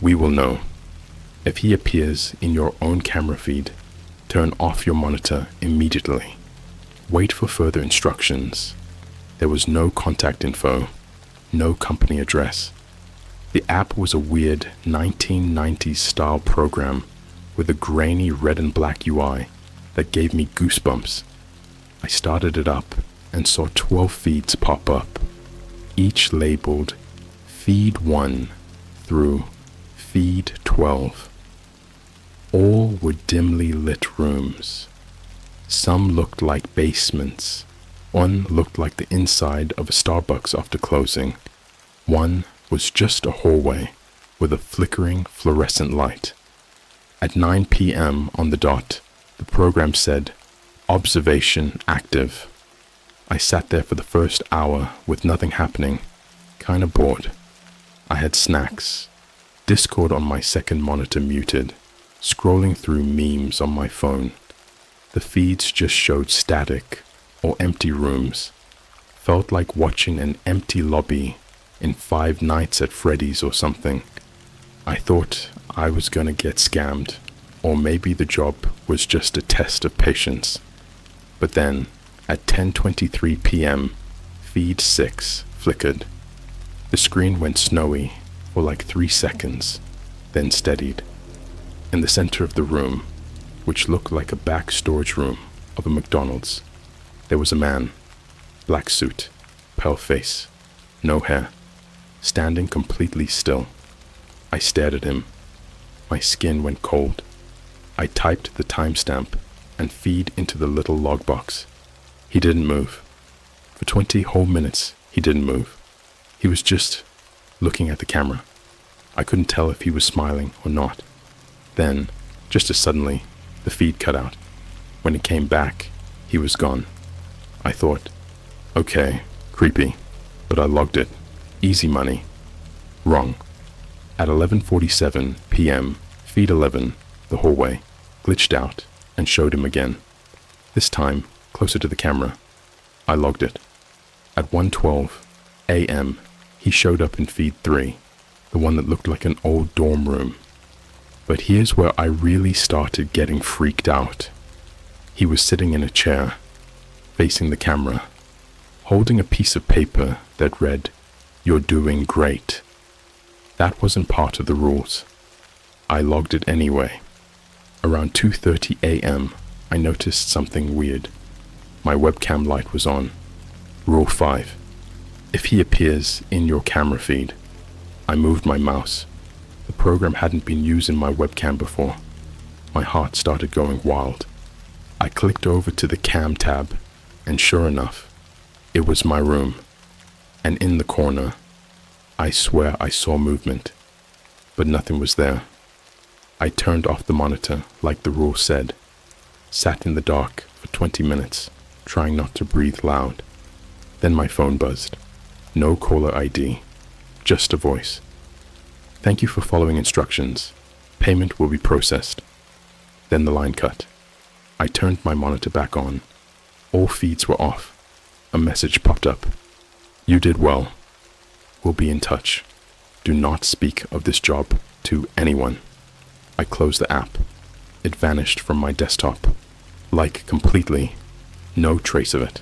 We will know. If he appears in your own camera feed, turn off your monitor immediately. Wait for further instructions. There was no contact info, no company address. The app was a weird 1990s style program with a grainy red and black UI that gave me goosebumps. I started it up and saw 12 feeds pop up, each labeled Feed 1 through Feed 12. All were dimly lit rooms. Some looked like basements. One looked like the inside of a Starbucks after closing. One was just a hallway with a flickering fluorescent light. At 9 p.m. on the dot, the program said, Observation active. I sat there for the first hour with nothing happening, kinda bored. I had snacks, Discord on my second monitor muted, scrolling through memes on my phone. The feeds just showed static or empty rooms. Felt like watching an empty lobby in Five Nights at Freddy's or something. I thought I was gonna get scammed, or maybe the job was just a test of patience. But then, at 10:23 p.m., feed 6 flickered. The screen went snowy for like 3 seconds, then steadied. In the center of the room, which looked like a back storage room of a McDonald's, there was a man, black suit, pale face, no hair, standing completely still. I stared at him. My skin went cold. I typed the timestamp and feed into the little log box. He didn't move. For 20 whole minutes, he didn't move. He was just looking at the camera. I couldn't tell if he was smiling or not. Then, just as suddenly, the feed cut out. When it came back, he was gone. I thought, okay, creepy, but I logged it. Easy money. Wrong. At 11:47 p.m., feed 11, the hallway, glitched out and showed him again. This time, closer to the camera. I logged it. At 1:12 a.m., he showed up in feed 3, the one that looked like an old dorm room. But here's where I really started getting freaked out. He was sitting in a chair, facing the camera, holding a piece of paper that read, "You're doing great." That wasn't part of the rules. I logged it anyway. Around 2:30 a.m., I noticed something weird. My webcam light was on. Rule 5. If he appears in your camera feed, I moved my mouse. The program hadn't been using my webcam before. My heart started going wild. I clicked over to the cam tab, and sure enough, it was my room. And in the corner, I swear I saw movement, but nothing was there. I turned off the monitor like the rule said, sat in the dark for 20 minutes, trying not to breathe loud. Then my phone buzzed. No caller ID, just a voice. Thank you for following instructions. Payment will be processed. Then the line cut. I turned my monitor back on. All feeds were off. A message popped up. You did well. We'll be in touch. Do not speak of this job to anyone. I closed the app. It vanished from my desktop. Like completely. No trace of it.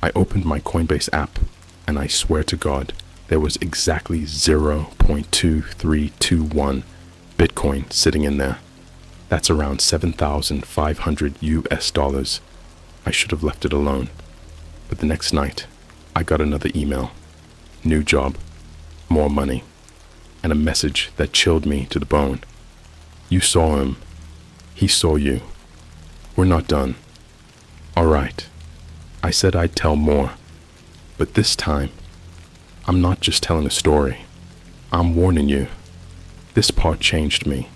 I opened my Coinbase app, and I swear to God, there was exactly 0.2321 Bitcoin sitting in there. That's around $7,500. I should have left it alone. But the next night, I got another email. New job, more money, and a message that chilled me to the bone. You saw him. He saw you. We're not done. All right. I said I'd tell more, but this time, I'm not just telling a story. I'm warning you. This part changed me.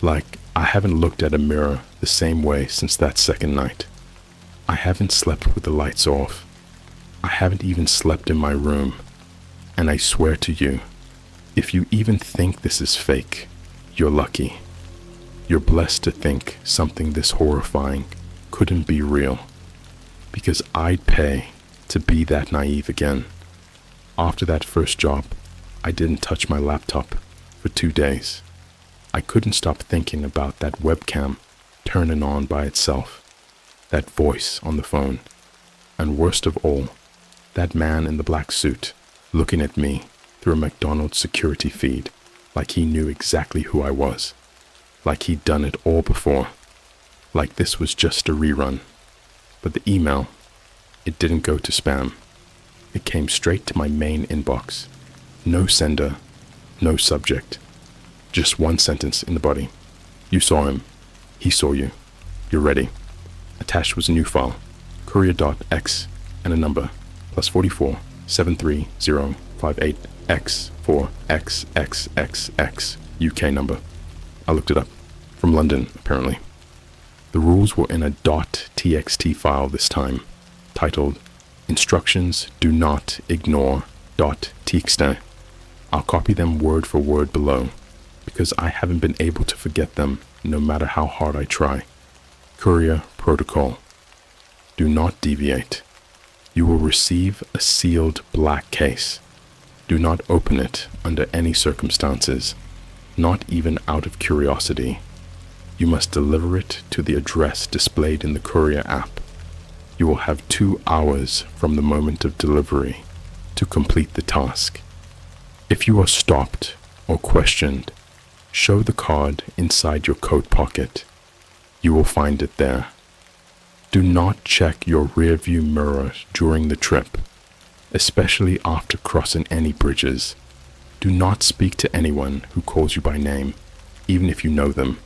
Like, I haven't looked at a mirror the same way since that second night. I haven't slept with the lights off. I haven't even slept in my room. And I swear to you, if you even think this is fake, you're lucky. You're blessed to think something this horrifying couldn't be real. Because I'd pay to be that naive again. After that first job, I didn't touch my laptop for 2 days. I couldn't stop thinking about that webcam turning on by itself, that voice on the phone, and worst of all, that man in the black suit looking at me through a McDonald's security feed like he knew exactly who I was, like he'd done it all before, like this was just a rerun. But the email, it didn't go to spam. It came straight to my main inbox. No sender, no subject. Just one sentence in the body. You saw him. He saw you. You're ready. Attached was a new file. Courier.x and a number. +44 73058X for XXXX UK number. I looked it up. From London, apparently. The rules were in a .txt file this time, titled Instructions Do Not Ignore .txt. I'll copy them word for word below, because I haven't been able to forget them no matter how hard I try. Courier Protocol. Do not deviate. You will receive a sealed black case. Do not open it under any circumstances, not even out of curiosity. You must deliver it to the address displayed in the courier app. You will have 2 hours from the moment of delivery to complete the task. If you are stopped or questioned, show the card inside your coat pocket. You will find it there. Do not check your rearview mirror during the trip, especially after crossing any bridges. Do not speak to anyone who calls you by name, even if you know them.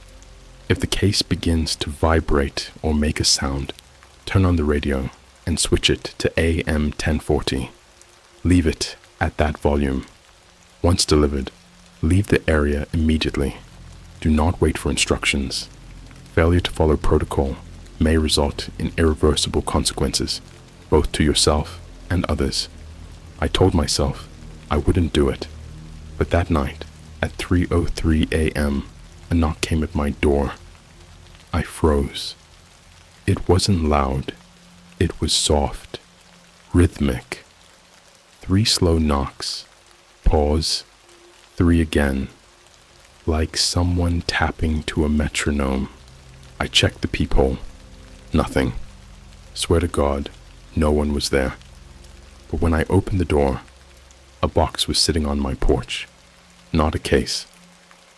If the case begins to vibrate or make a sound, turn on the radio and switch it to AM 1040. Leave it at that volume. Once delivered, leave the area immediately. Do not wait for instructions. Failure to follow protocol may result in irreversible consequences, both to yourself and others. I told myself I wouldn't do it, but that night, at 3:03 a.m., a knock came at my door. I froze. It wasn't loud. It was soft, rhythmic. 3 slow knocks. Pause. 3 again. Like someone tapping to a metronome. I checked the peephole. Nothing. Swear to God, no one was there. But when I opened the door, a box was sitting on my porch. Not a case.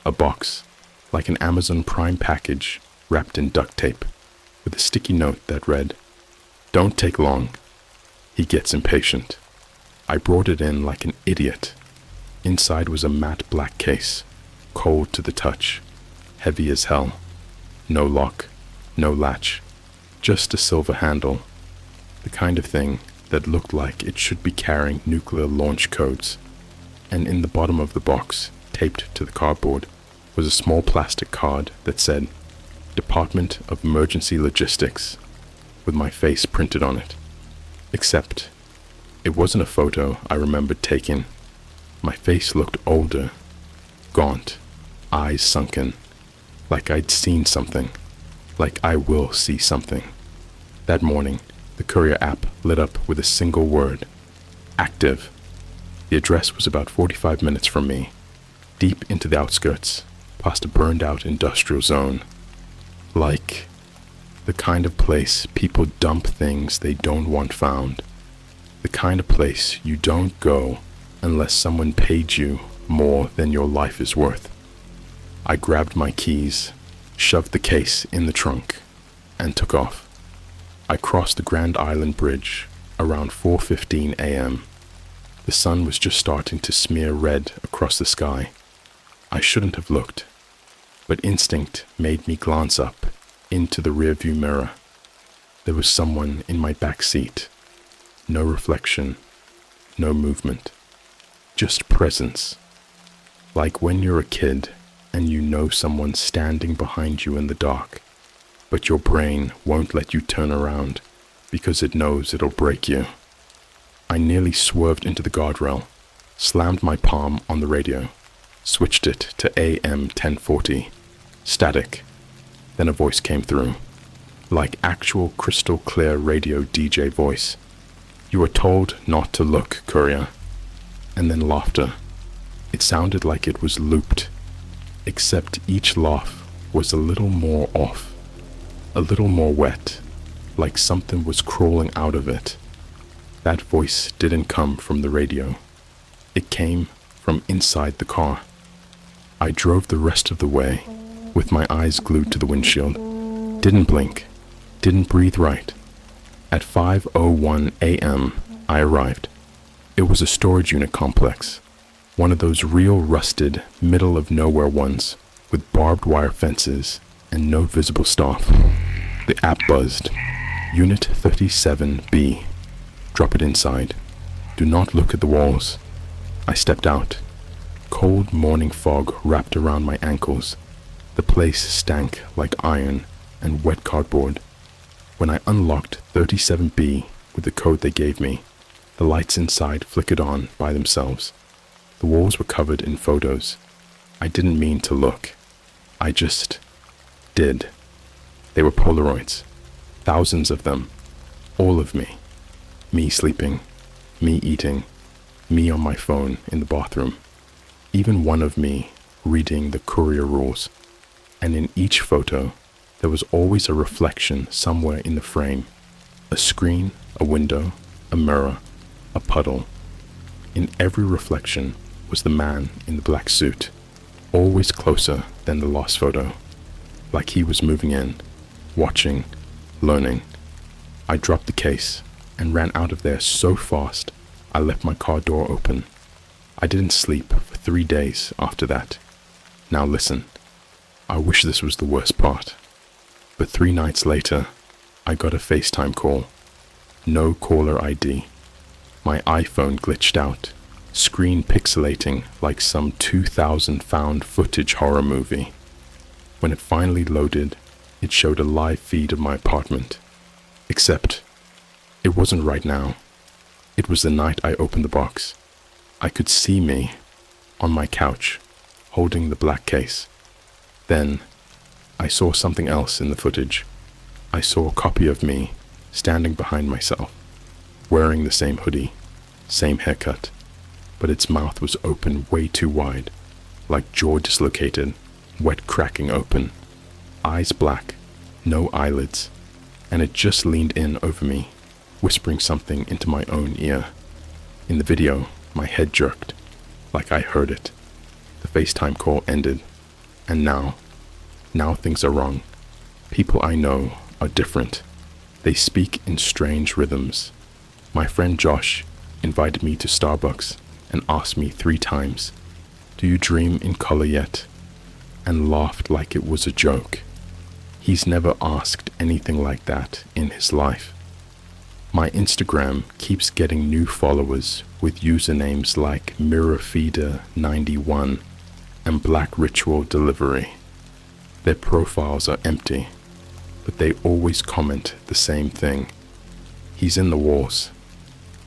A box, like an Amazon Prime package wrapped in duct tape, with a sticky note that read, "Don't take long." He gets impatient. I brought it in like an idiot. Inside was a matte black case, cold to the touch, heavy as hell. No lock, no latch, just a silver handle. the kind of thing that looked like it should be carrying nuclear launch codes, and in the bottom of the box, taped to the cardboard, was a small plastic card that said, Department of Emergency Logistics, with my face printed on it. Except, it wasn't a photo I remembered taking. My face looked older, gaunt, eyes sunken, like I'd seen something, like I will see something. That morning, the courier app lit up with a single word, active. The address was about 45 minutes from me, deep into the outskirts, past a burned-out industrial zone. Like the kind of place people dump things they don't want found. The kind of place you don't go unless someone paid you more than your life is worth. I grabbed my keys, shoved the case in the trunk, and took off. I crossed the Grand Island Bridge around 4:15 a.m. The sun was just starting to smear red across the sky. I shouldn't have looked, but instinct made me glance up into the rearview mirror. There was someone in my back seat. No reflection, no movement, just presence. Like when you're a kid and you know someone's standing behind you in the dark, but your brain won't let you turn around because it knows it'll break you. I nearly swerved into the guardrail, slammed my palm on the radio, switched it to AM 1040, static. Then a voice came through, like actual crystal clear radio DJ voice. You were told not to look, courier. And then laughter. It sounded like it was looped, except each laugh was a little more off, a little more wet, like something was crawling out of it. That voice didn't come from the radio. It came from inside the car. I drove the rest of the way with my eyes glued to the windshield. Didn't blink, didn't breathe right. At 5:01 a.m., I arrived. It was a storage unit complex, one of those real rusted, middle-of-nowhere ones with barbed wire fences and no visible staff. The app buzzed. Unit 37B. Drop it inside. Do not look at the walls. I stepped out. Cold morning fog wrapped around my ankles. The place stank like iron and wet cardboard. When I unlocked 37B with the code they gave me, the lights inside flickered on by themselves. The walls were covered in photos. I didn't mean to look. I just did. They were Polaroids. Thousands of them. All of me. Me sleeping. Me eating. Me on my phone in the bathroom. Even one of me reading the courier rules. And in each photo, there was always a reflection somewhere in the frame. A screen, a window, a mirror, a puddle. In every reflection was the man in the black suit, always closer than the lost photo, like he was moving in, watching, learning. I dropped the case and ran out of there so fast I left my car door open. I didn't sleep for 3 days after that. Now listen, I wish this was the worst part. But 3 nights later, I got a FaceTime call. No caller ID. My iPhone glitched out, screen pixelating like some 2000 found footage horror movie. When it finally loaded, it showed a live feed of my apartment. Except, it wasn't right now. It was the night I opened the box. I could see me on my couch, holding the black case. Then, I saw something else in the footage. I saw a copy of me standing behind myself, wearing the same hoodie, same haircut, but its mouth was open way too wide, like jaw dislocated, wet cracking open, eyes black, no eyelids, and it just leaned in over me, whispering something into my own ear. In the video, my head jerked, like I heard it. The FaceTime call ended, and now things are wrong. People I know are different. They speak in strange rhythms. My friend Josh invited me to Starbucks and asked me 3 times, "Do you dream in color yet?" and laughed like it was a joke. He's never asked anything like that in his life. My Instagram keeps getting new followers with usernames like MirrorFeeder91 and Black Ritual Delivery. Their profiles are empty, but they always comment the same thing. He's in the walls.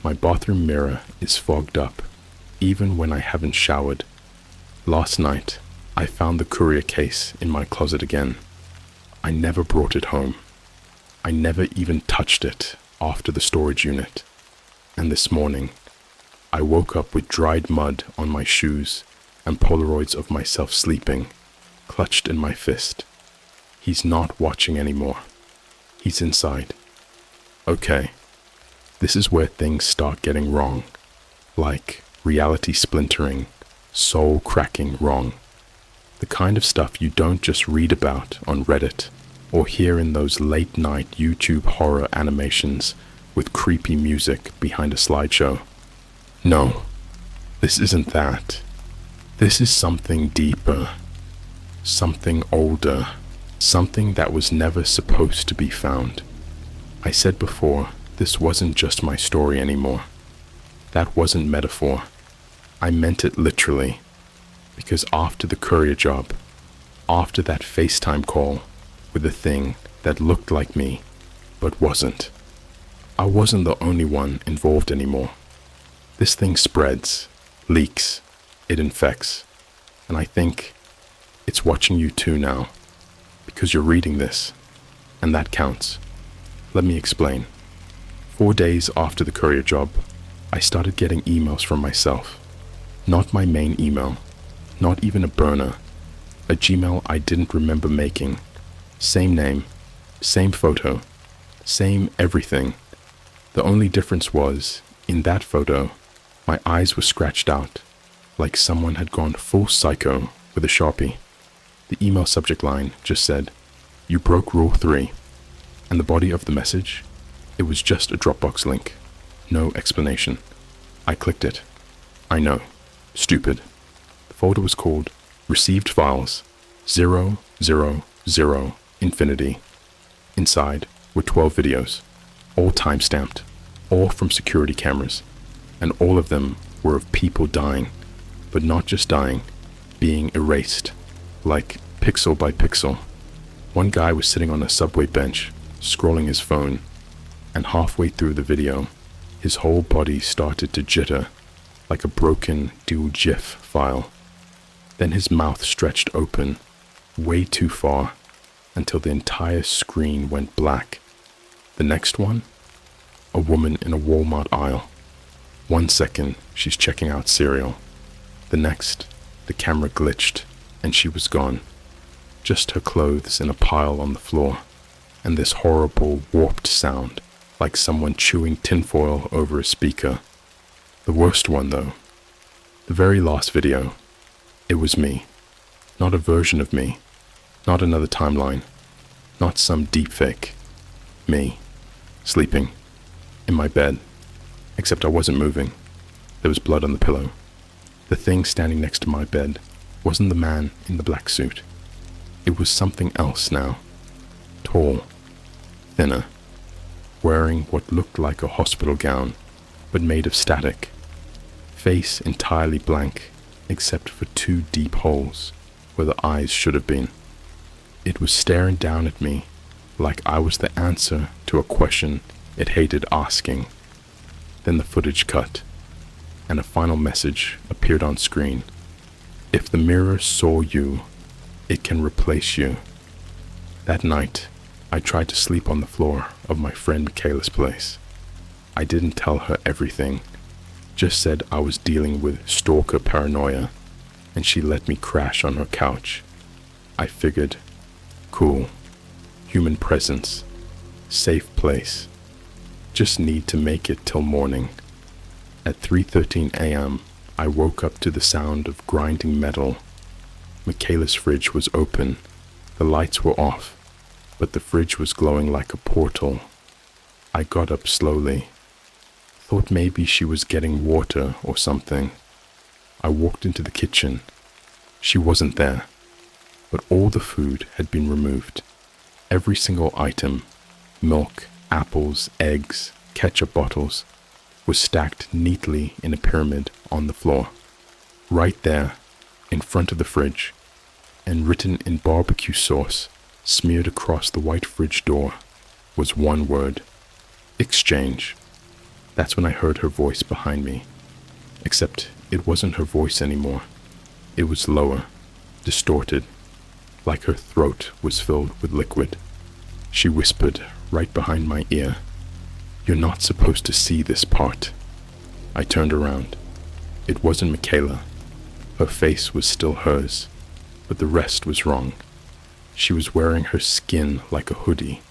My bathroom mirror is fogged up, even when I haven't showered. Last night, I found the courier case in my closet again. I never brought it home. I never even touched it after the storage unit. And this morning, I woke up with dried mud on my shoes and Polaroids of myself sleeping, clutched in my fist. He's not watching anymore. He's inside. Okay, this is where things start getting wrong. Like reality splintering, soul cracking wrong. The kind of stuff you don't just read about on Reddit or hear in those late night YouTube horror animations with creepy music behind a slideshow. No, this isn't that. This is something deeper, something older, something that was never supposed to be found. I said before, this wasn't just my story anymore. That wasn't metaphor. I meant it literally. Because after the courier job, after that FaceTime call with a thing that looked like me, but wasn't, I wasn't the only one involved anymore. This thing spreads, leaks, it infects, and I think it's watching you too now, because you're reading this, and that counts. Let me explain. 4 days after the courier job, I started getting emails from myself. Not my main email. Not even a burner, a Gmail I didn't remember making. Same name, same photo, same everything. The only difference was, in that photo, my eyes were scratched out, like someone had gone full psycho with a Sharpie. The email subject line just said, "You broke Rule 3." And the body of the message, it was just a Dropbox link. No explanation. I clicked it. I know. Stupid. The folder was called Received Files 000 Infinity. Inside were 12 videos, all time-stamped, all from security cameras, and all of them were of people dying, but not just dying, being erased, like pixel by pixel. One guy was sitting on a subway bench, scrolling his phone, and halfway through the video, his whole body started to jitter, like a broken dual GIF file. Then his mouth stretched open, way too far, until the entire screen went black. The next one? A woman in a Walmart aisle. 1 second, she's checking out cereal. The next, the camera glitched, and she was gone. Just her clothes in a pile on the floor, and this horrible, warped sound, like someone chewing tinfoil over a speaker. The worst one, though, the very last video, it was me. Not a version of me, not another timeline, not some deepfake. Me, sleeping, in my bed, except I wasn't moving. There was blood on the pillow. The thing standing next to my bed wasn't the man in the black suit. It was something else now. Tall, thinner, wearing what looked like a hospital gown, but made of static. Face entirely blank, except for 2 deep holes where the eyes should have been. It was staring down at me like I was the answer to a question it hated asking. Then the footage cut, and a final message appeared on screen. If the mirror saw you, it can replace you. That night, I tried to sleep on the floor of my friend Michaela's place. I didn't tell her everything, just said I was dealing with stalker paranoia, and she let me crash on her couch. I figured, cool, human presence, safe place. Just need to make it till morning. At 3:13 a.m., I woke up to the sound of grinding metal. Michaela's fridge was open. The lights were off, but the fridge was glowing like a portal. I got up slowly. Thought maybe she was getting water or something. I walked into the kitchen. She wasn't there, but all the food had been removed. Every single item, milk, apples, eggs, ketchup bottles was stacked neatly in a pyramid on the floor. Right there, in front of the fridge, and written in barbecue sauce smeared across the white fridge door, was one word: exchange. That's when I heard her voice behind me. Except it wasn't her voice anymore. It was lower, distorted, like her throat was filled with liquid. She whispered right behind my ear, "You're not supposed to see this part." I turned around. It wasn't Michaela. Her face was still hers, but the rest was wrong. She was wearing her skin like a hoodie,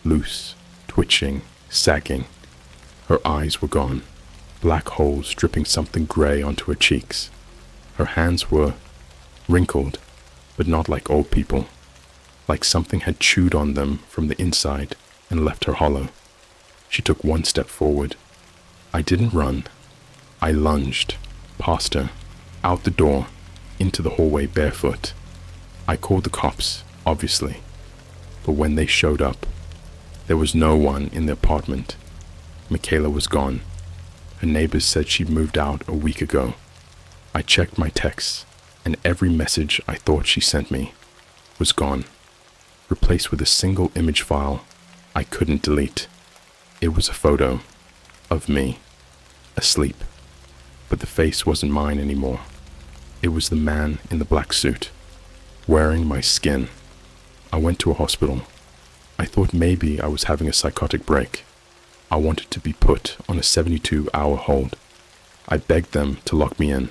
loose, twitching, sagging. Her eyes were gone, black holes dripping something gray onto her cheeks. Her hands were wrinkled, but not like old people, like something had chewed on them from the inside and left her hollow. She took one step forward. I didn't run. I lunged, past her, out the door, into the hallway barefoot. I called the cops, obviously, but when they showed up, there was no one in the apartment. Michaela was gone. Her neighbors said she'd moved out a week ago. I checked my texts, and every message I thought she sent me was gone, replaced with a single image file I couldn't delete. It was a photo of me, asleep, but the face wasn't mine anymore. It was the man in the black suit, wearing my skin. I went to a hospital. I thought maybe I was having a psychotic break. I wanted to be put on a 72-hour hold. I begged them to lock me in.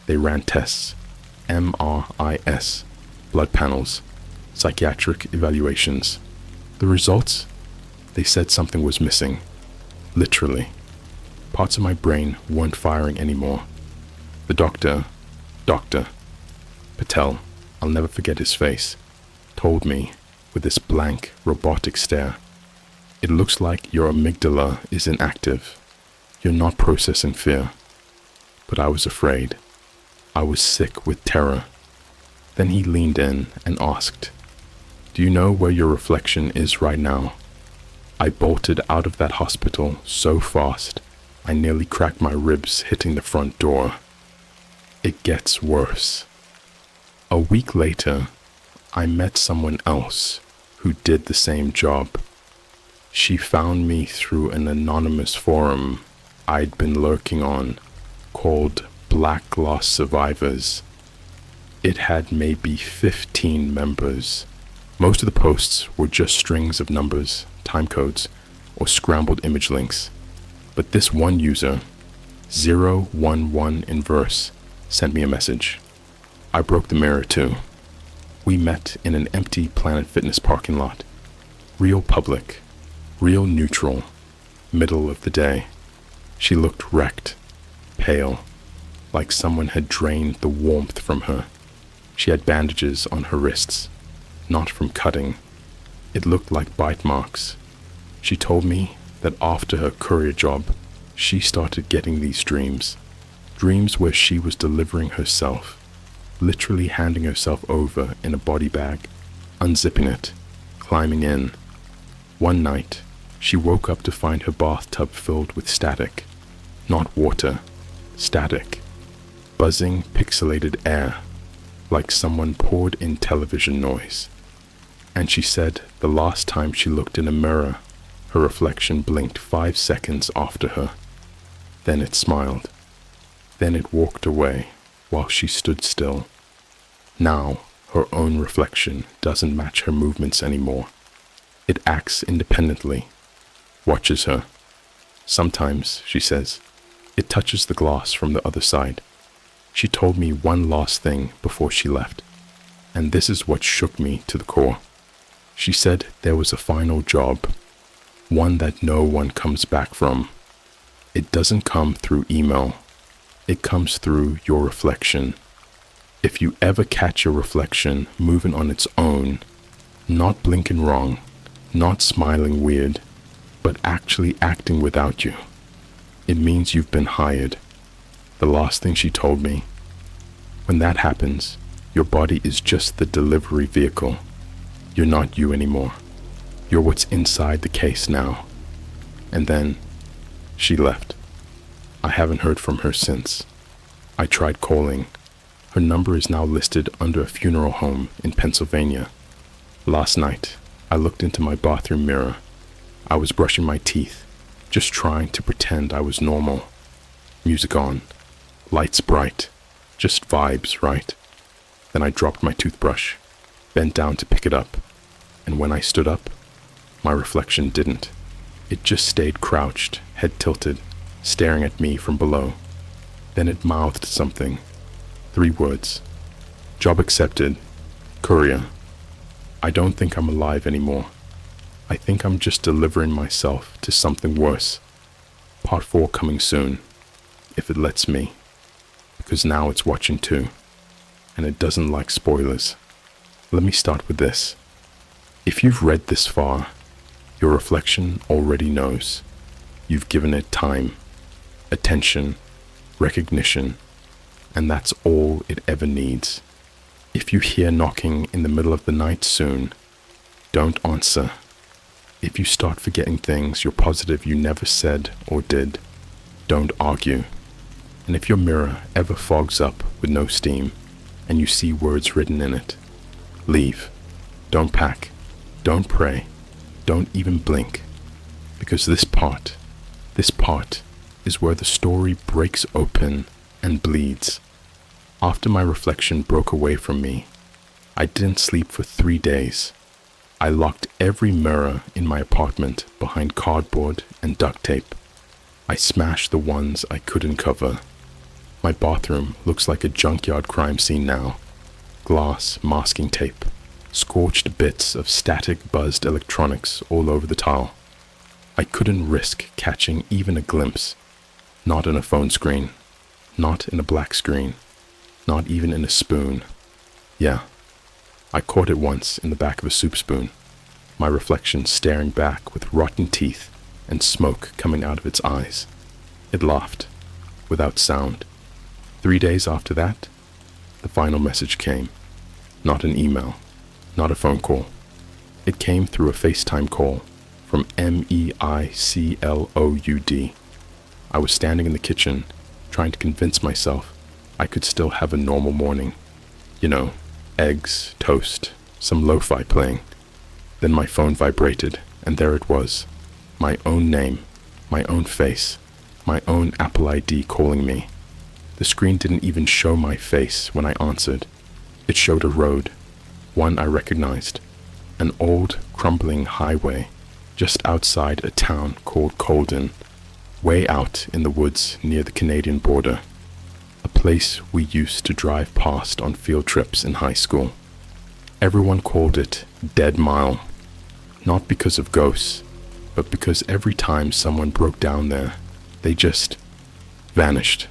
They ran tests, MRIs, blood panels, psychiatric evaluations. The results? They said something was missing. Literally. Parts of my brain weren't firing anymore. The Dr. Patel, I'll never forget his face, told me with this blank, robotic stare, "It looks like your amygdala is inactive. You're not processing fear." But I was afraid. I was sick with terror. Then he leaned in and asked, "Do you know where your reflection is right now?" I bolted out of that hospital so fast, I nearly cracked my ribs hitting the front door. It gets worse. A week later, I met someone else who did the same job. She found me through an anonymous forum I'd been lurking on called Black Glass Survivors. It had maybe 15 members. Most of the posts were just strings of numbers, time codes, or scrambled image links. But this one user, 011 in verse, sent me a message. I broke the mirror too. We met in an empty Planet Fitness parking lot. Real public, real neutral, middle of the day. She looked wrecked, pale, like someone had drained the warmth from her. She had bandages on her wrists, not from cutting. It looked like bite marks. She told me that after her courier job, she started getting these dreams where she was delivering herself, literally handing herself over in a body bag, unzipping it, climbing in. One night, she woke up to find her bathtub filled with static, not water, static, buzzing pixelated air, like someone poured in television noise. And she said the last time she looked in a mirror, her reflection blinked 5 seconds after her. Then it smiled. Then it walked away while she stood still. Now, her own reflection doesn't match her movements anymore. It acts independently, watches her. Sometimes, she says, it touches the glass from the other side. She told me one last thing before she left, and this is what shook me to the core. She said there was a final job, one that no one comes back from. It doesn't come through email. It comes through your reflection. If you ever catch your reflection moving on its own, not blinking wrong, not smiling weird, but actually acting without you, it means you've been hired. The last thing she told me. When that happens, your body is just the delivery vehicle. You're not you anymore. You're what's inside the case now. And then she left. I haven't heard from her since. I tried calling. Her number is now listed under a funeral home in Pennsylvania. Last night, I looked into my bathroom mirror. I was brushing my teeth, just trying to pretend I was normal. Music on, lights bright, just vibes, right? Then I dropped my toothbrush, bent down to pick it up, and when I stood up, my reflection didn't. It just stayed crouched, head tilted, staring at me from below. Then it mouthed something. 3 words. Job accepted. Courier. I don't think I'm alive anymore. I think I'm just delivering myself to something worse. Part 4 coming soon, if it lets me. Because now it's watching too, and it doesn't like spoilers. Let me start with this. If you've read this far, your reflection already knows. You've given it time, attention, recognition, and that's all it ever needs. If you hear knocking in the middle of the night soon, don't answer. If you start forgetting things you're positive you never said or did, don't argue. And if your mirror ever fogs up with no steam and you see words written in it, leave. Don't pack. Don't pray. Don't even blink. Because this part is where the story breaks open and bleeds. After my reflection broke away from me, I didn't sleep for 3 days. I locked every mirror in my apartment behind cardboard and duct tape. I smashed the ones I couldn't cover. My bathroom looks like a junkyard crime scene now. Glass, masking tape, scorched bits of static buzzed electronics all over the tile. I couldn't risk catching even a glimpse. Not in a phone screen. Not in a black screen. Not even in a spoon. Yeah, I caught it once in the back of a soup spoon, my reflection staring back with rotten teeth and smoke coming out of its eyes. It laughed, without sound. 3 days after that, the final message came. Not an email, not a phone call. It came through a FaceTime call from MEICLOUD. I was standing in the kitchen, trying to convince myself I could still have a normal morning. You know, eggs, toast, some lo-fi playing. Then my phone vibrated, and there it was. My own name, my own face, my own Apple ID calling me. The screen didn't even show my face when I answered. It showed a road, one I recognized, an old, crumbling highway just outside a town called Colden, way out in the woods near the Canadian border, a place we used to drive past on field trips in high school. Everyone called it Dead Mile, not because of ghosts, but because every time someone broke down there, they just vanished.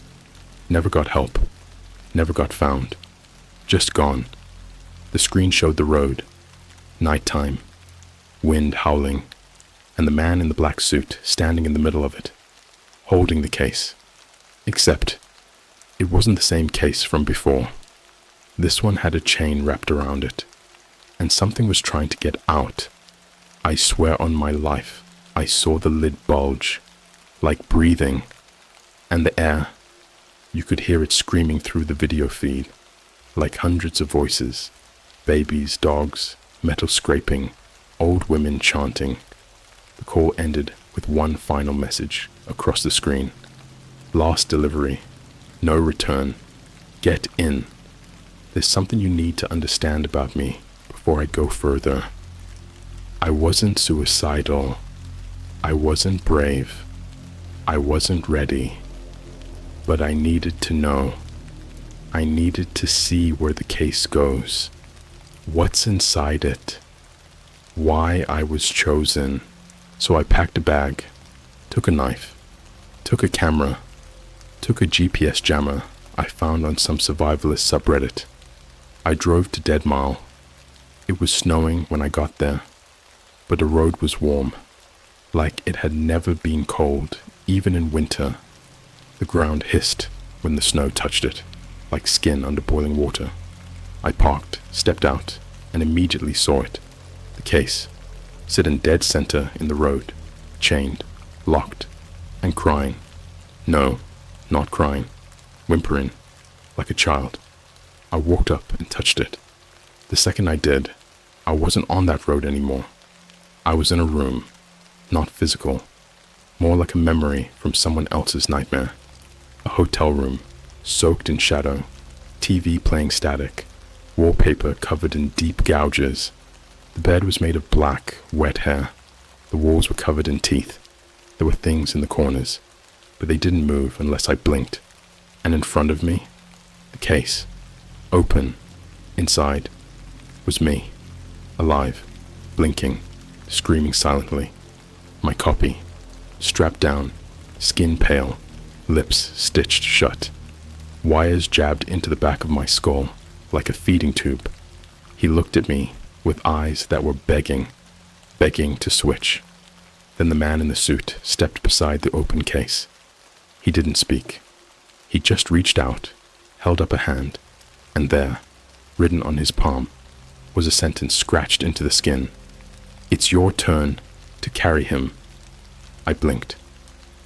Never got help, never got found, just gone. The screen showed the road, nighttime, wind howling, and the man in the black suit standing in the middle of it, holding the case. Except, it wasn't the same case from before. This one had a chain wrapped around it, and something was trying to get out. I swear on my life, I saw the lid bulge, like breathing, and the air. You could hear it screaming through the video feed, like hundreds of voices, babies, dogs, metal scraping, old women chanting. The call ended with one final message across the screen. Last delivery, no return, get in. There's something you need to understand about me before I go further. I wasn't suicidal. I wasn't brave. I wasn't ready. But I needed to know. I needed to see where the case goes. What's inside it? Why I was chosen. So I packed a bag, took a knife, took a camera, took a GPS jammer I found on some survivalist subreddit. I drove to Dead Mile. It was snowing when I got there, but the road was warm, like it had never been cold, even in winter. The ground hissed when the snow touched it, like skin under boiling water. I parked, stepped out, and immediately saw it. The case, sitting dead center in the road, chained, locked, and crying. No, not crying, whimpering, like a child. I walked up and touched it. The second I did, I wasn't on that road anymore. I was in a room, not physical, more like a memory from someone else's nightmare. A hotel room, soaked in shadow, TV playing static, wallpaper covered in deep gouges. The bed was made of black, wet hair. The walls were covered in teeth. There were things in the corners, but they didn't move unless I blinked. And in front of me, the case, open, inside, was me, alive, blinking, screaming silently. My copy, strapped down, skin pale, lips stitched shut, wires jabbed into the back of my skull like a feeding tube. He looked at me with eyes that were begging to switch. Then the man in the suit stepped beside the open case. He didn't speak. He just reached out, held up a hand, and there, written on his palm, was a sentence scratched into the skin. "It's your turn to carry him." I blinked.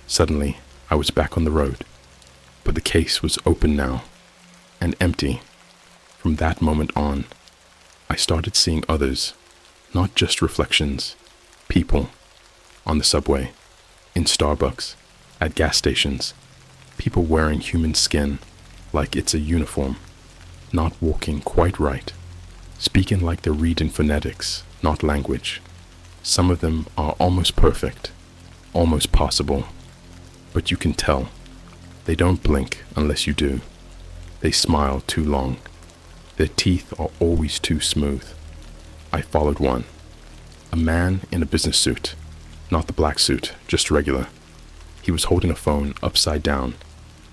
Suddenly, I was back on the road, but the case was open now, and empty. From that moment on, I started seeing others, not just reflections, people, on the subway, in Starbucks, at gas stations, people wearing human skin like it's a uniform, not walking quite right, speaking like they're reading phonetics, not language. Some of them are almost perfect, almost possible, but you can tell. They don't blink unless you do. They smile too long. Their teeth are always too smooth. I followed one. A man in a business suit, not the black suit, just regular. He was holding a phone upside down,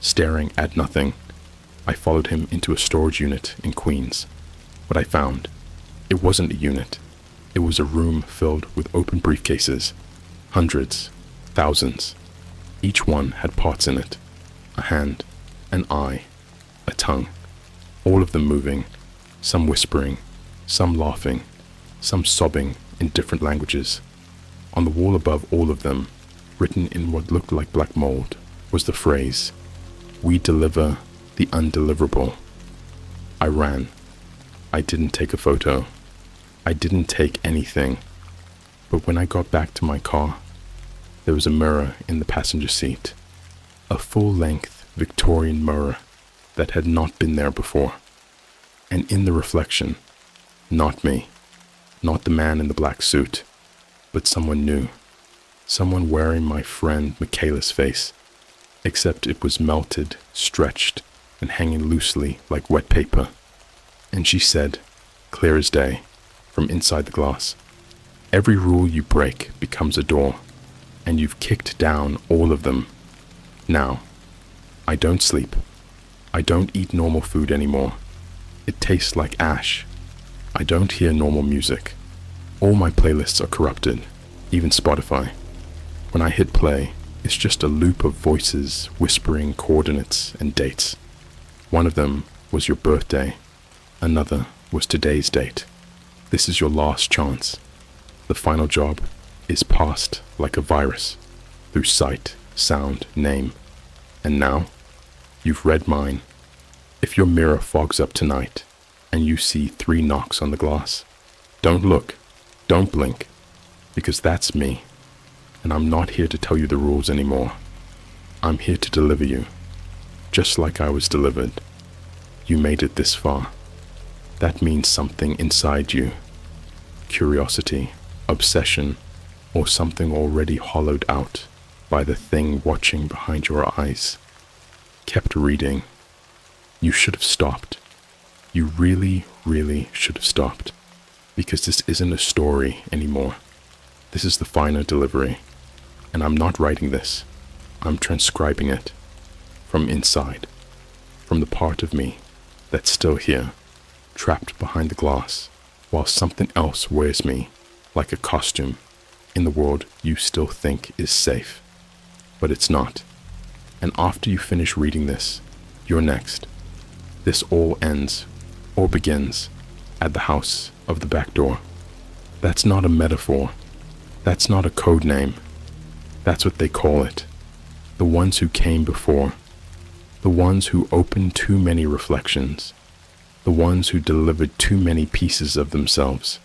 staring at nothing. I followed him into a storage unit in Queens. What I found, it wasn't a unit. It was a room filled with open briefcases, hundreds, thousands. Each one had parts in it, a hand, an eye, a tongue, all of them moving, some whispering, some laughing, some sobbing in different languages. On the wall above all of them, written in what looked like black mold, was the phrase, "We deliver the undeliverable." I ran. I didn't take a photo. I didn't take anything. But when I got back to my car, there was a mirror in the passenger seat, a full-length Victorian mirror that had not been there before. And in the reflection, not me, not the man in the black suit, but someone new, someone wearing my friend Michaela's face, except it was melted, stretched, and hanging loosely like wet paper. And she said, clear as day, from inside the glass, "Every rule you break becomes a door, and you've kicked down all of them. Now, I don't sleep. I don't eat normal food anymore. It tastes like ash. I don't hear normal music. All my playlists are corrupted, even Spotify. When I hit play, it's just a loop of voices whispering coordinates and dates. One of them was your birthday. Another was today's date. This is your last chance. The final job is passed like a virus, through sight, sound, name. And now, you've read mine. If your mirror fogs up tonight, and you see 3 knocks on the glass, don't look, don't blink, because that's me. And I'm not here to tell you the rules anymore. I'm here to deliver you, just like I was delivered. You made it this far. That means something inside you. Curiosity, obsession, or something already hollowed out by the thing watching behind your eyes. Kept reading. You should have stopped. You really, really should have stopped. Because this isn't a story anymore. This is the final delivery. And I'm not writing this. I'm transcribing it. From inside. From the part of me that's still here, trapped behind the glass, while something else wears me like a costume in the world you still think is safe. But it's not. And after you finish reading this, you're next. This all ends, or begins, at the house of the back door. That's not a metaphor. That's not a code name. That's what they call it. The ones who came before. The ones who opened too many reflections. The ones who delivered too many pieces of themselves.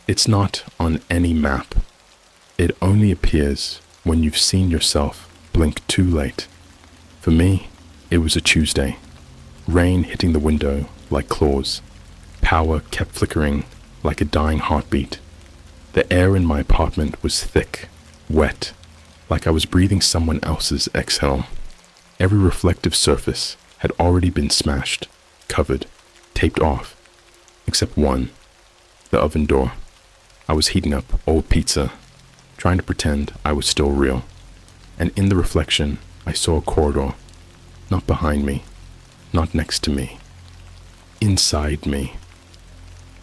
It's not on any map. It only appears when you've seen yourself blink too late. For me, it was a Tuesday. Rain hitting the window like claws. Power kept flickering like a dying heartbeat. The air in my apartment was thick, wet, like I was breathing someone else's exhale. Every reflective surface had already been smashed, covered, taped off, except one, the oven door. I was heating up old pizza, trying to pretend I was still real. And in the reflection, I saw a corridor, not behind me, not next to me, inside me.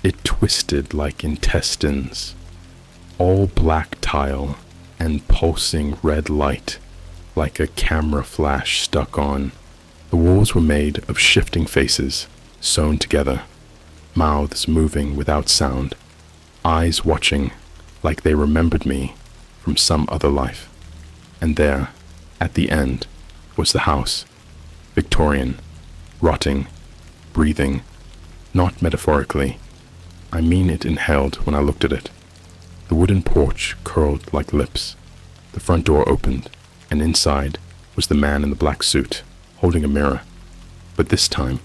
It twisted like intestines, all black tile and pulsing red light, like a camera flash stuck on. The walls were made of shifting faces, sewn together, mouths moving without sound, eyes watching like they remembered me from some other life. And there, at the end, was the house, Victorian, rotting, breathing, not metaphorically. I mean it inhaled when I looked at it. The wooden porch curled like lips. The front door opened, and inside was the man in the black suit, holding a mirror. But this time,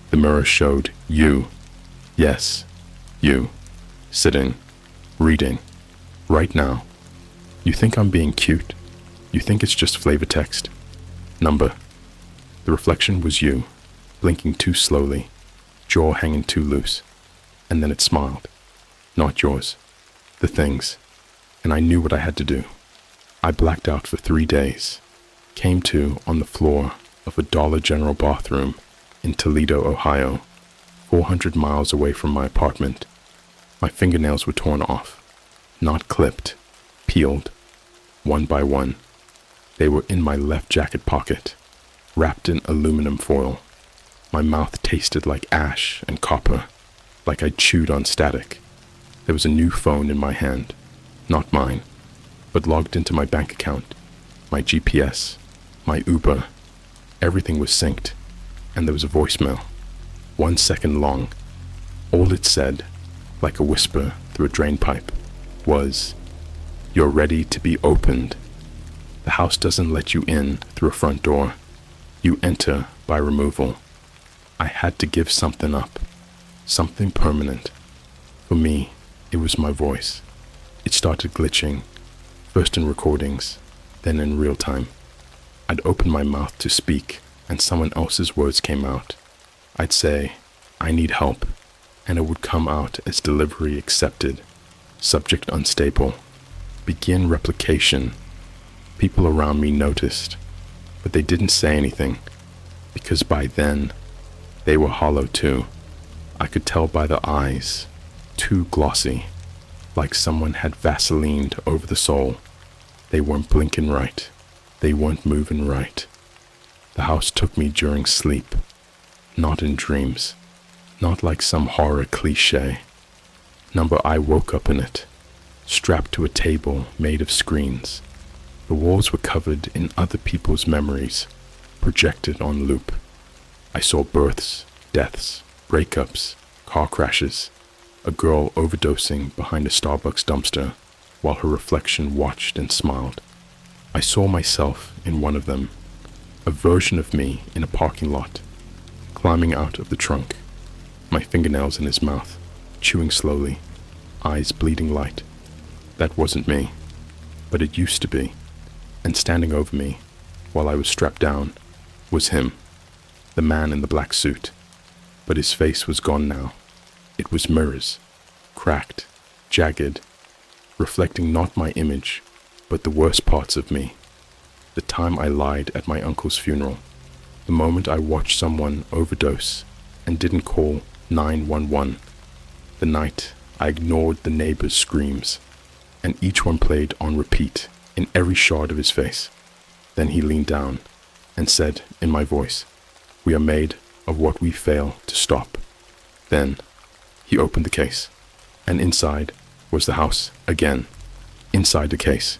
the mirror showed you. Yes, you. Sitting, reading, right now. You think I'm being cute? You think it's just flavor text? Number. The reflection was you, blinking too slowly, jaw hanging too loose. And then it smiled. Not yours. The thing's. And I knew what I had to do. I blacked out for 3 days. Came to on the floor of a Dollar General bathroom in Toledo, Ohio, 400 miles away from my apartment. My fingernails were torn off, not clipped, peeled, one by one. They were in my left jacket pocket, wrapped in aluminum foil. My mouth tasted like ash and copper, like I'd chewed on static. There was a new phone in my hand, not mine, but logged into my bank account, my GPS, my Uber. Everything was synced, and there was a voicemail, 1 second long. All it said, like a whisper through a drain pipe, was, "You're ready to be opened." The house doesn't let you in through a front door. You enter by removal. I had to give something up, something permanent. For me, it was my voice. It started glitching, first in recordings, then in real time. I'd open my mouth to speak, and someone else's words came out. I'd say, "I need help," and it would come out as delivery accepted, subject unstable, begin replication. People around me noticed, but they didn't say anything, because by then, they were hollow too. I could tell by the eyes, too glossy, like someone had Vaselined over the soul. They weren't blinking right. They weren't moving right. The house took me during sleep, not in dreams, not like some horror cliche. Number, I woke up in it, strapped to a table made of screens. The walls were covered in other people's memories, projected on loop. I saw births, deaths, breakups, car crashes, a girl overdosing behind a Starbucks dumpster while her reflection watched and smiled. I saw myself in one of them, a version of me in a parking lot, climbing out of the trunk, my fingernails in his mouth, chewing slowly, eyes bleeding light. That wasn't me, but it used to be, and standing over me, while I was strapped down, was him, the man in the black suit, but his face was gone now. It was mirrors, cracked, jagged, reflecting not my image, but the worst parts of me. The time I lied at my uncle's funeral, the moment I watched someone overdose and didn't call 911, the night I ignored the neighbors' screams, and each one played on repeat in every shard of his face. Then he leaned down and said in my voice, "We are made of what we fail to stop." Then he opened the case, and inside was the house again. Inside the case,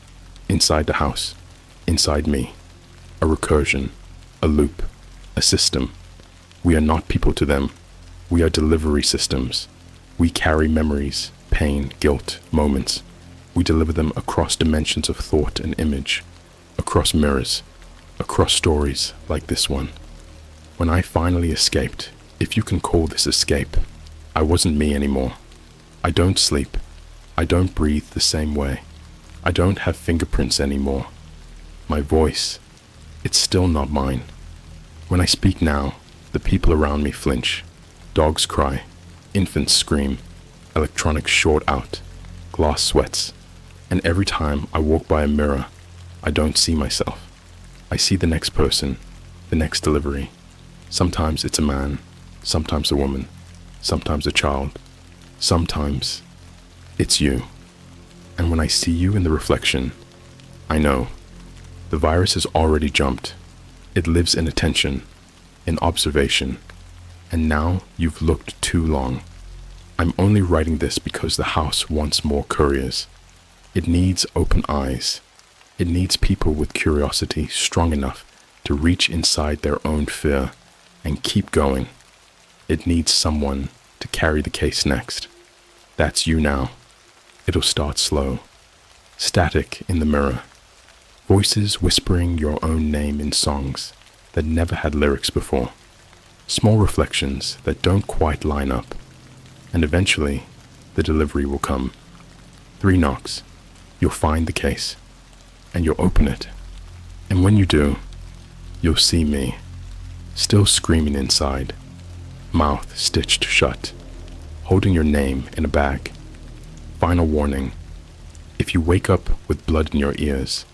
inside the house, inside me, a recursion, a loop, a system. We are not people to them. We are delivery systems. We carry memories, pain, guilt, moments. We deliver them across dimensions of thought and image, across mirrors, across stories like this one. When I finally escaped, if you can call this escape, I wasn't me anymore. I don't sleep. I don't breathe the same way. I don't have fingerprints anymore. My voice, it's still not mine. When I speak now, the people around me flinch. Dogs cry, infants scream, electronics short out, glass sweats, and every time I walk by a mirror, I don't see myself. I see the next person, the next delivery. Sometimes it's a man, sometimes a woman, sometimes a child, sometimes it's you. And when I see you in the reflection, I know the virus has already jumped. It lives in attention, in observation, and now you've looked too long. I'm only writing this because the house wants more couriers. It needs open eyes. It needs people with curiosity strong enough to reach inside their own fear and keep going. It needs someone to carry the case next. That's you now. It'll start slow. Static in the mirror. Voices whispering your own name in songs that never had lyrics before. Small reflections that don't quite line up. And eventually, the delivery will come. 3 knocks. You'll find the case. And you'll open it. And when you do, you'll see me, still screaming inside, mouth stitched shut, holding your name in a bag. Final warning. If you wake up with blood in your ears,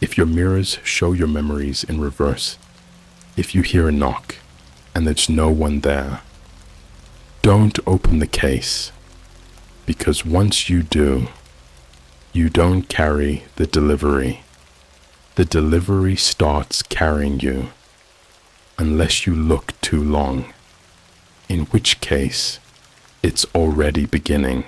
if your mirrors show your memories in reverse, if you hear a knock and there's no one there, don't open the case, because once you do, you don't carry the delivery. The delivery starts carrying you, unless you look too long, in which case, it's already beginning.